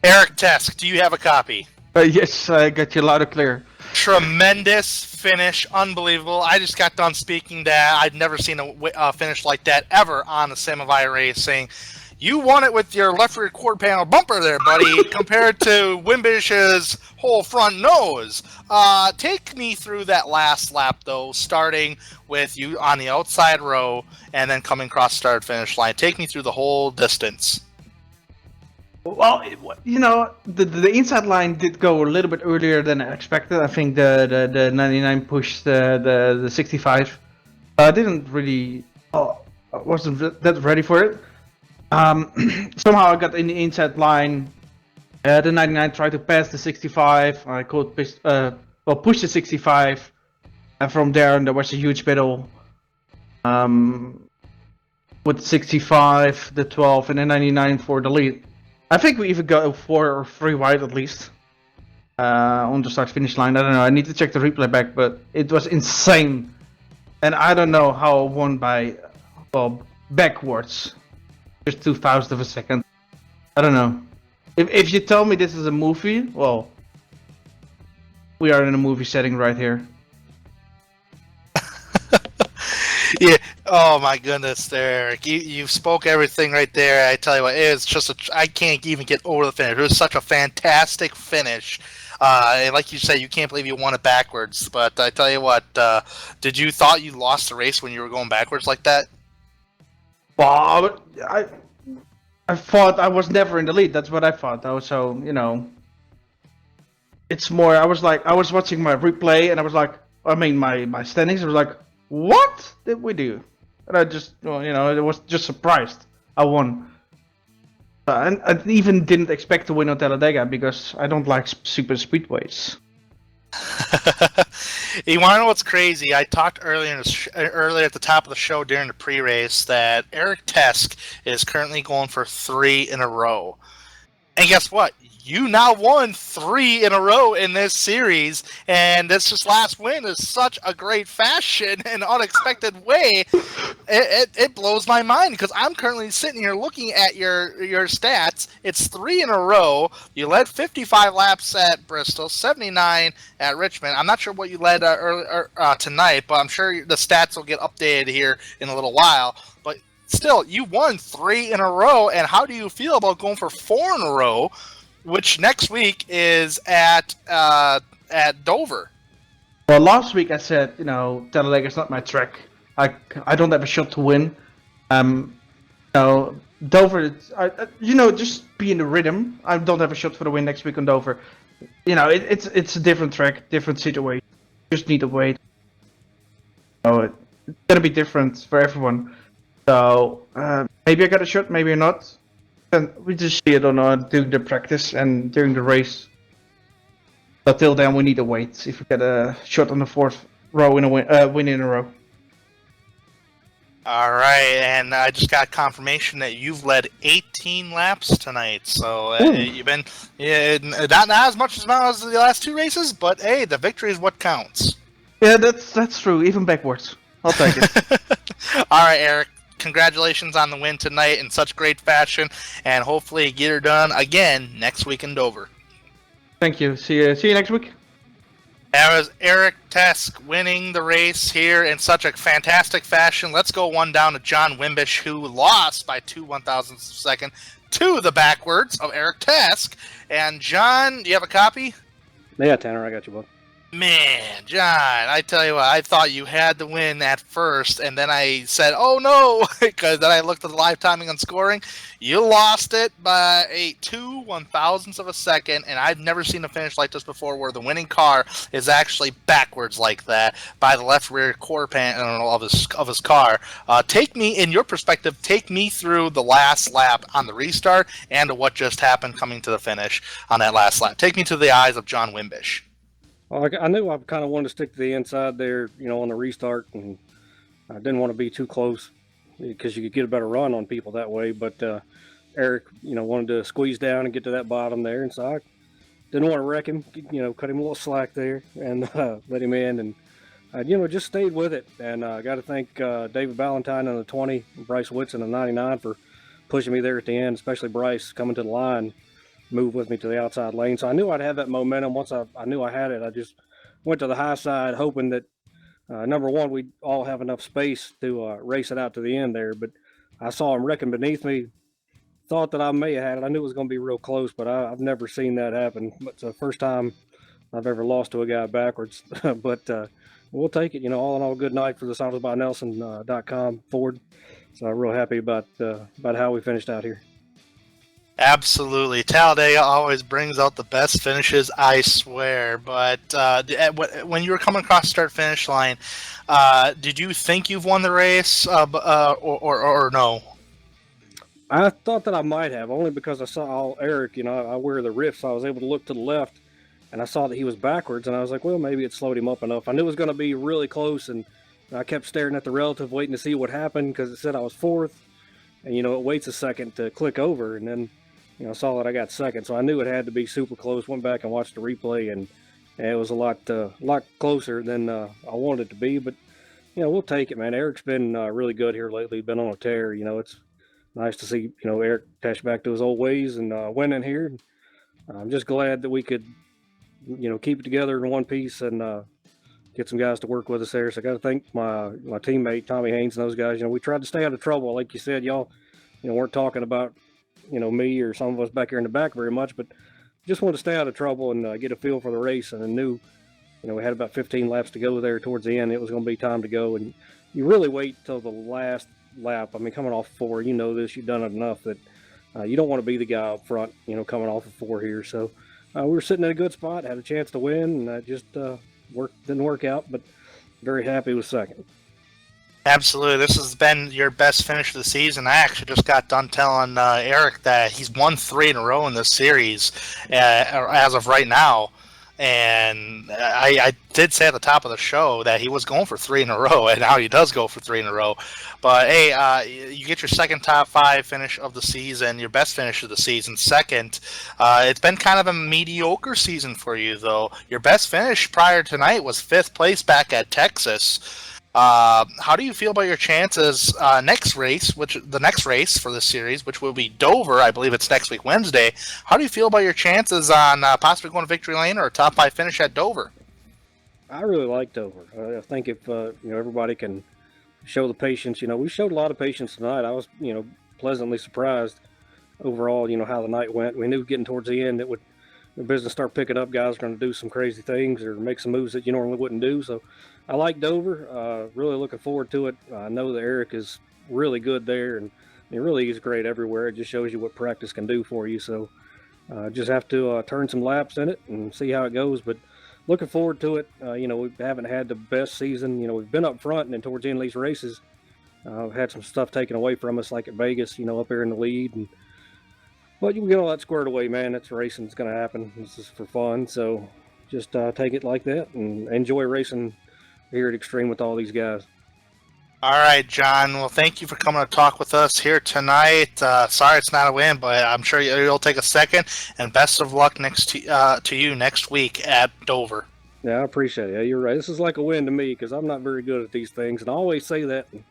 Speaker 2: Eric Tesk, do you have a copy?
Speaker 8: Yes, I got you loud and clear.
Speaker 2: Tremendous finish, unbelievable. I just got done speaking that I'd never seen a finish like that ever on the sim of iRacing. You won it with your left rear quarter panel bumper there, buddy, compared to Wimbish's whole front nose. Take me through that last lap, though, starting with you on the outside row and then coming across start-finish line. Take me through the whole distance.
Speaker 8: Well, the inside line did go a little bit earlier than I expected. I think the 99 pushed the 65. I didn't really, I wasn't that ready for it. Somehow I got in the inside line. The 99 tried to pass the 65. I could push the 65, and from there was a huge battle. With 65, the 12, and the 99 for the lead. I think we even got 4 or 3 wide at least on the start-finish line. I don't know. I need to check the replay back, but it was insane, and I don't know how I won by backwards, just 2/1000 of a second. I don't know. If you tell me this is a movie, well, we are in a movie setting right here.
Speaker 2: Yeah. Oh my goodness, there, Eric. You spoke everything right there. I tell you what, it's just I can't even get over the finish. It was such a fantastic finish. And like you said, you can't believe you won it backwards. But I tell you what, did you thought you lost the race when you were going backwards like that?
Speaker 8: Well, I thought I was never in the lead. That's what I thought. So it's more. I was watching my replay, and I was like, I mean, my standings. I was like, what did we do? And I just, well, I was just surprised. I won. And I even didn't expect to win on Talladega because I don't like super speedways.
Speaker 2: You want to know what's crazy? I talked earlier at the top of the show during the pre-race that Eric Tesk is currently going for 3 in a row. And guess what? You now won 3 in a row in this series, and this just last win is such a great fashion and unexpected way. It blows my mind because I'm currently sitting here looking at your stats. It's 3 in a row. You led 55 laps at Bristol, 79 at Richmond. I'm not sure what you led tonight, but I'm sure the stats will get updated here in a little while. But still, you won 3 in a row, and how do you feel about going for 4 in a row, which next week is at Dover?
Speaker 8: Well, last week I said, Talladega is not my track. I don't have a shot to win. Dover, just be in the rhythm. I don't have a shot for the win next week on Dover. It's a different track, different situation. Just need to wait. It's gonna be different for everyone. So maybe I got a shot, maybe not. And we just see it during the practice and during the race. But till then, we need to wait if we get a shot on the 4th row in a win in a row.
Speaker 2: All right, and I just got confirmation that you've led 18 laps tonight. So you've been not as much as the last 2 races, but hey, the victory is what counts.
Speaker 8: Yeah, that's true. Even backwards, I'll take it.
Speaker 2: All right, Eric. Congratulations on the win tonight in such great fashion, and hopefully you get her done again next week in Dover.
Speaker 8: Thank you. See you next week.
Speaker 2: That was Eric Tesk winning the race here in such a fantastic fashion. Let's go one down to John Wimbish, who lost by 2 1,000ths of a second to the backwards of Eric Tesk. And John, do you have a copy?
Speaker 7: Yeah, Tanner, I got you, bud.
Speaker 2: Man, John, I tell you what, I thought you had the win at first, and then I said, oh no, because then I looked at the live timing and scoring. You lost it by 2 1,000ths of a second, and I've never seen a finish like this before where the winning car is actually backwards like that by the left rear quarter panel of his car. In your perspective, take me through the last lap on the restart and to what just happened coming to the finish on that last lap. Take me to the eyes of John Wimbish.
Speaker 7: Well, I knew I kind of wanted to stick to the inside there, on the restart, and I didn't want to be too close because you could get a better run on people that way. But Eric, wanted to squeeze down and get to that bottom there, and so I didn't want to wreck him, cut him a little slack there and let him in, and just stayed with it. And I got to thank David Ballantyne on the 20, and Bryce Whitson on 99 for pushing me there at the end, especially Bryce coming to the line. Move with me to the outside lane. So I knew I'd have that momentum. Once I knew I had it, I just went to the high side hoping that, number one, we'd all have enough space to race it out to the end there. But I saw him wrecking beneath me, thought that I may have had it. I knew it was going to be real close, but I've never seen that happen. It's the first time I've ever lost to a guy backwards. But we'll take it. All in all, good night for the SautersByNelson.com Ford. So I'm real happy about how we finished out here.
Speaker 2: Absolutely. Talladega always brings out the best finishes, I swear. But when you were coming across the start-finish line, did you think you've won the race or no?
Speaker 7: I thought that I might have, only because I saw Eric, I wear the riff, so I was able to look to the left, and I saw that he was backwards, and I was like, well, maybe it slowed him up enough. I knew it was going to be really close, and I kept staring at the relative, waiting to see what happened, because it said I was 4th, and, it waits a second to click over, and then I saw that I got 2nd, so I knew it had to be super close. Went back and watched the replay, and it was a lot closer than I wanted it to be. But we'll take it, man. Eric's been really good here lately. Been on a tear. It's nice to see Eric attach back to his old ways and winning here. I'm just glad that we could keep it together in one piece and get some guys to work with us there. So I got to thank my teammate Tommy Haynes and those guys. We tried to stay out of trouble, like you said. Y'all weren't talking about me or some of us back here in the back very much, but just wanted to stay out of trouble and get a feel for the race. And I knew, we had about 15 laps to go there towards the end. It was going to be time to go. And you really wait till the last lap. I mean, coming off 4, this, you've done it enough that you don't want to be the guy up front, coming off of 4 here. So we were sitting in a good spot, had a chance to win, and just didn't work out, but very happy with second.
Speaker 2: Absolutely. This has been your best finish of the season. I actually just got done telling Eric that he's won 3 in a row in this series as of right now. And I did say at the top of the show that he was going for 3 in a row, and now he does go for 3 in a row. But, hey, you get your second top 5 finish of the season, your best finish of the season, second. It's been kind of a mediocre season for you, though. Your best finish prior to tonight was 5th place back at Texas. How do you feel about your chances the next race for this series, which will be Dover? I believe it's next week, Wednesday. How do you feel about your chances on possibly going to victory lane or a top 5 finish at Dover?
Speaker 7: I really like Dover. I think if everybody can show the patience, we showed a lot of patience tonight. I was pleasantly surprised overall. How the night went. We knew getting towards the end the business start picking up. Guys are going to do some crazy things or make some moves that you normally wouldn't do. So I like Dover. Really looking forward to it. I know that Eric is really good there, and he really is great everywhere. It just shows you what practice can do for you. So just have to turn some laps in it and see how it goes. But looking forward to it. We haven't had the best season. We've been up front, and then towards the end of these races, had some stuff taken away from us, like at Vegas, up there in the lead. But you can get all that squared away, man. That's racing. It's going to happen. This is for fun. So just take it like that and enjoy racing here at Extreme with all these guys.
Speaker 2: All right, John. Well, thank you for coming to talk with us here tonight. Sorry it's not a win, but I'm sure you'll take a second. And best of luck to you next week at Dover.
Speaker 7: Yeah, I appreciate it. Yeah, you're right. This is like a win to me because I'm not very good at these things. And I always say that and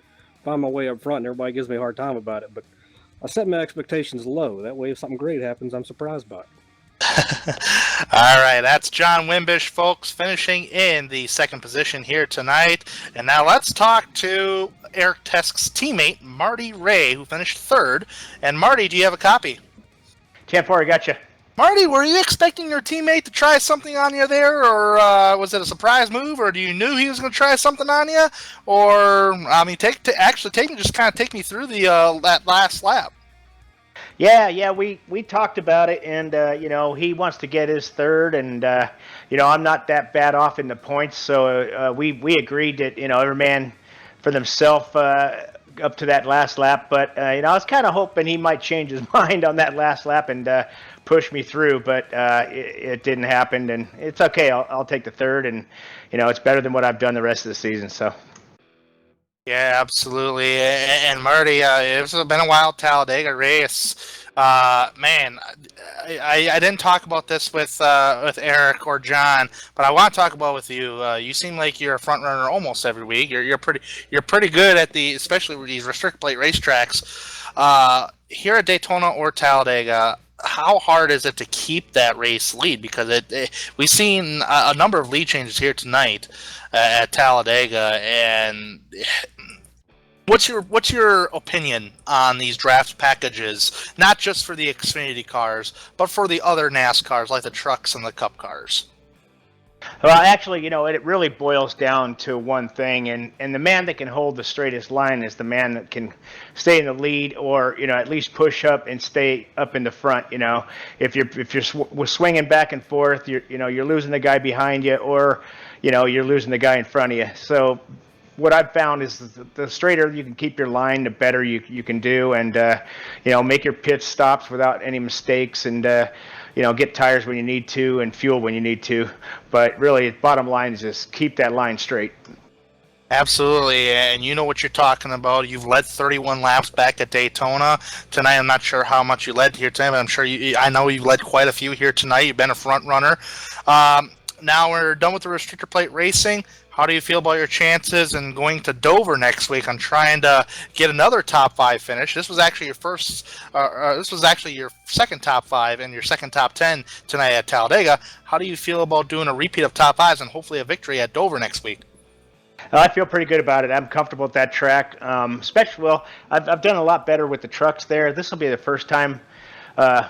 Speaker 7: find my way up front, and everybody gives me a hard time about it. But I set my expectations low. That way, if something great happens, I'm surprised by it.
Speaker 2: All right, that's John Wimbish, folks, finishing in the second position here tonight. And now let's talk to Eric Tesk's teammate, Marty Ray, who finished third. And Marty, do you have a copy?
Speaker 6: 10-4, I got you.
Speaker 2: Marty, were you expecting your teammate to try something on you there, or was it a surprise move, or do you knew he was going to try something on you? Or, take me through that last lap.
Speaker 6: Yeah, we talked about it, and he wants to get his third, and I'm not that bad off in the points, so we agreed that every man for themselves up to that last lap. But I was kind of hoping he might change his mind on that last lap and push me through, but it didn't happen, and it's okay. I'll take the third, and it's better than what I've done the rest of the season. So.
Speaker 2: Yeah, absolutely. And Marty, it's been a wild Talladega race. Man, I didn't talk about this with Eric or John, but I want to talk about it with you. You seem like you're a front runner almost every week. You're pretty good at especially with these restrict plate racetracks. Here at Daytona or Talladega, how hard is it to keep that race lead? Because we've seen a number of lead changes here tonight at Talladega, and what's your opinion on these draft packages? Not just for the Xfinity cars, but for the other NASCARs like the trucks and the Cup cars.
Speaker 6: Well, actually, it really boils down to one thing, and the man that can hold the straightest line is the man that can stay in the lead, or at least push up and stay up in the front. If you're swinging back and forth, you're losing the guy behind you, or you're losing the guy in front of you. So what I've found is the straighter you can keep your line, the better you can do, and make your pit stops without any mistakes, and get tires when you need to and fuel when you need to. But really, bottom line is just keep that line straight.
Speaker 2: Absolutely, and you know what you're talking about. You've led 31 laps back at Daytona tonight. I'm not sure how much you led here tonight, but I'm sure I know you've led quite a few here tonight. You've been a front runner. Now we're done with the restrictor plate racing. How do you feel about your chances in going to Dover next week on trying to get another top 5 finish? This was actually your second top 5 and your second top 10 tonight at Talladega. How do you feel about doing a repeat of top 5s and hopefully a victory at Dover next week?
Speaker 6: I feel pretty good about it. I'm comfortable with that track. I've done a lot better with the trucks there. This will be the first time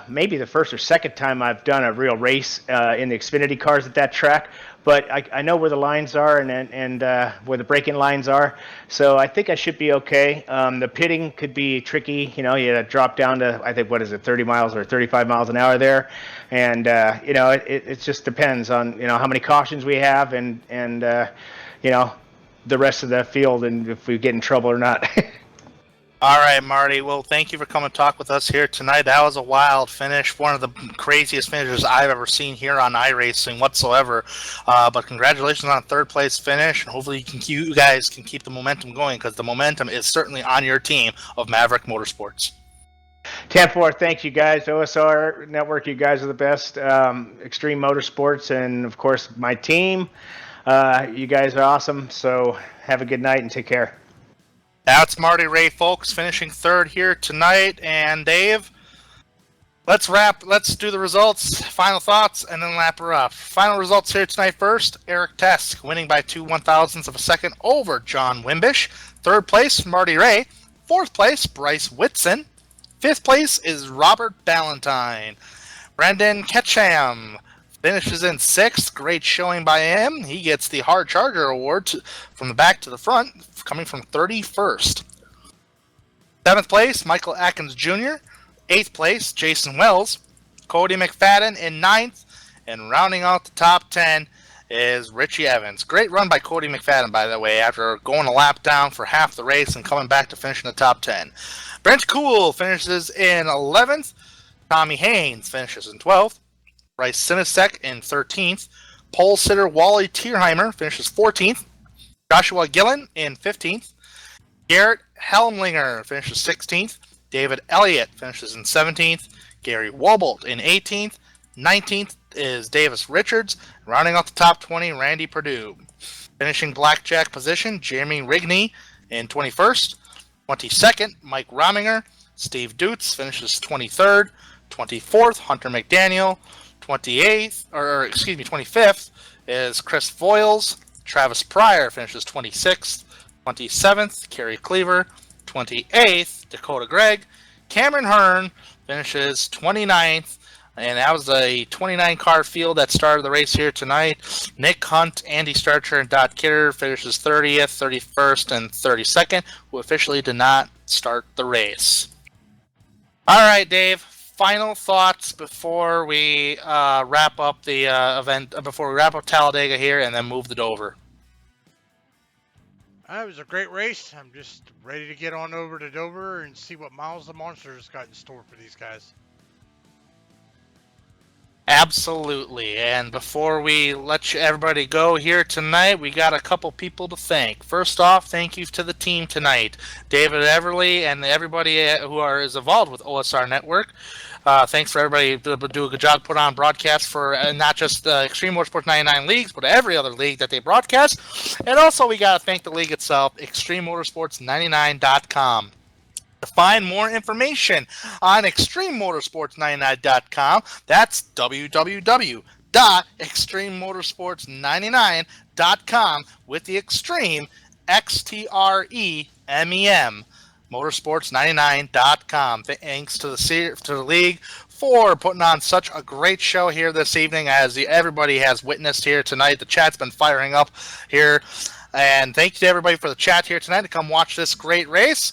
Speaker 6: maybe the first or second time I've done a real race in the Xfinity cars at that track. But I know where the lines are and where the braking lines are, so I think I should be okay. The pitting could be tricky. You know, you drop down to, I think, what is it, 30 miles or 35 miles an hour there, and you know, it just depends on, you know, how many cautions we have and you know, the rest of the field and if we get in trouble or not.
Speaker 2: All right, Marty. Well, thank you for coming to talk with us here tonight. That was a wild finish, one of the craziest finishes I've ever seen here on iRacing whatsoever. But congratulations on a third-place finish, and hopefully you guys can keep the momentum going, because the momentum is certainly on your team of Maverick Motorsports.
Speaker 6: 10-4, thank you guys. OSR Network, you guys are the best. Extreme Motorsports, and of course my team. You guys are awesome. So have a good night and take care.
Speaker 2: That's Marty Ray, folks, finishing third here tonight. And Dave, let's do the results, final thoughts, and then lap her up. Final results here tonight first. Eric Tesk winning by 2 1,000ths of a second over John Wimbish. Third place, Marty Ray. Fourth place, Bryce Whitson. Fifth place is Robert Ballantyne. Brendan Ketcham finishes in sixth. Great showing by him. He gets the Hard Charger Award from the back to the front, coming from 31st. Seventh place, Michael Atkins Jr. Eighth place, Jason Wells. Cody McFadden in ninth. And rounding out the top 10 is Richie Evans. Great run by Cody McFadden, by the way, after going a lap down for half the race and coming back to finish in the top 10. Brent Kuhl finishes in 11th. Tommy Haynes finishes in 12th. Bryce Sinisek in 13th. Pole sitter Wally Tierheimer finishes 14th. Joshua Gillen in 15th. Garrett Helmlinger finishes 16th. David Elliott finishes in 17th. Gary Wobolt in 18th. 19th is Davis Richards. Rounding out the top 20, Randy Perdue. Finishing blackjack position, Jeremy Rigney in 21st. 22nd, Mike Rominger. Steve Dutz finishes 23rd. 24th, Hunter McDaniel. 25th is Chris Voiles. Travis Pryor finishes 26th. 27th, Kerry Cleaver. 28th, Dakota Gregg. Cameron Hearn finishes 29th. And that was a 29-car field that started the race here tonight. Nick Hunt, Andy Starcher, and Dot Kidder finishes 30th, 31st, and 32nd, who officially did not start the race. All right, Dave. Final thoughts before we wrap up the event, before we wrap up Talladega here and then move to Dover.
Speaker 3: It was a great race. I'm just ready to get on over to Dover and see what Miles the Monster's got in store for these guys.
Speaker 2: Absolutely. And before we let everybody go here tonight, we got a couple people to thank. First off, thank you to the team tonight. David Everly and everybody who is involved with OSR Network. Thanks for everybody to do a good job put on broadcasts for not just the Extreme Motorsports 99 leagues, but every other league that they broadcast. And also we got to thank the league itself, ExtremeMotorsports99.com. To find more information on ExtremeMotorsports99.com, that's www.extrememotorsports99.com with the Extreme, XTREMEM, motorsports99.com. Thanks to the league for putting on such a great show here this evening, as everybody has witnessed here tonight. The chat's been firing up here. And thank you to everybody for the chat here tonight to come watch this great race.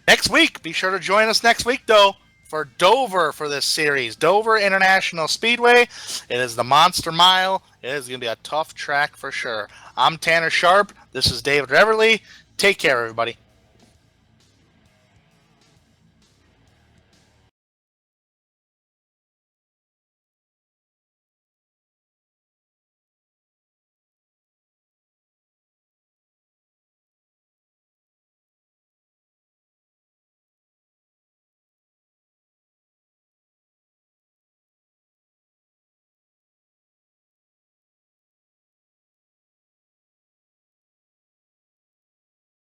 Speaker 2: Next week, be sure to join us next week, though, for Dover for this series. Dover International Speedway. It is the Monster Mile. It is going to be a tough track for sure. I'm Tanner Sharp. This is David Everly. Take care, everybody.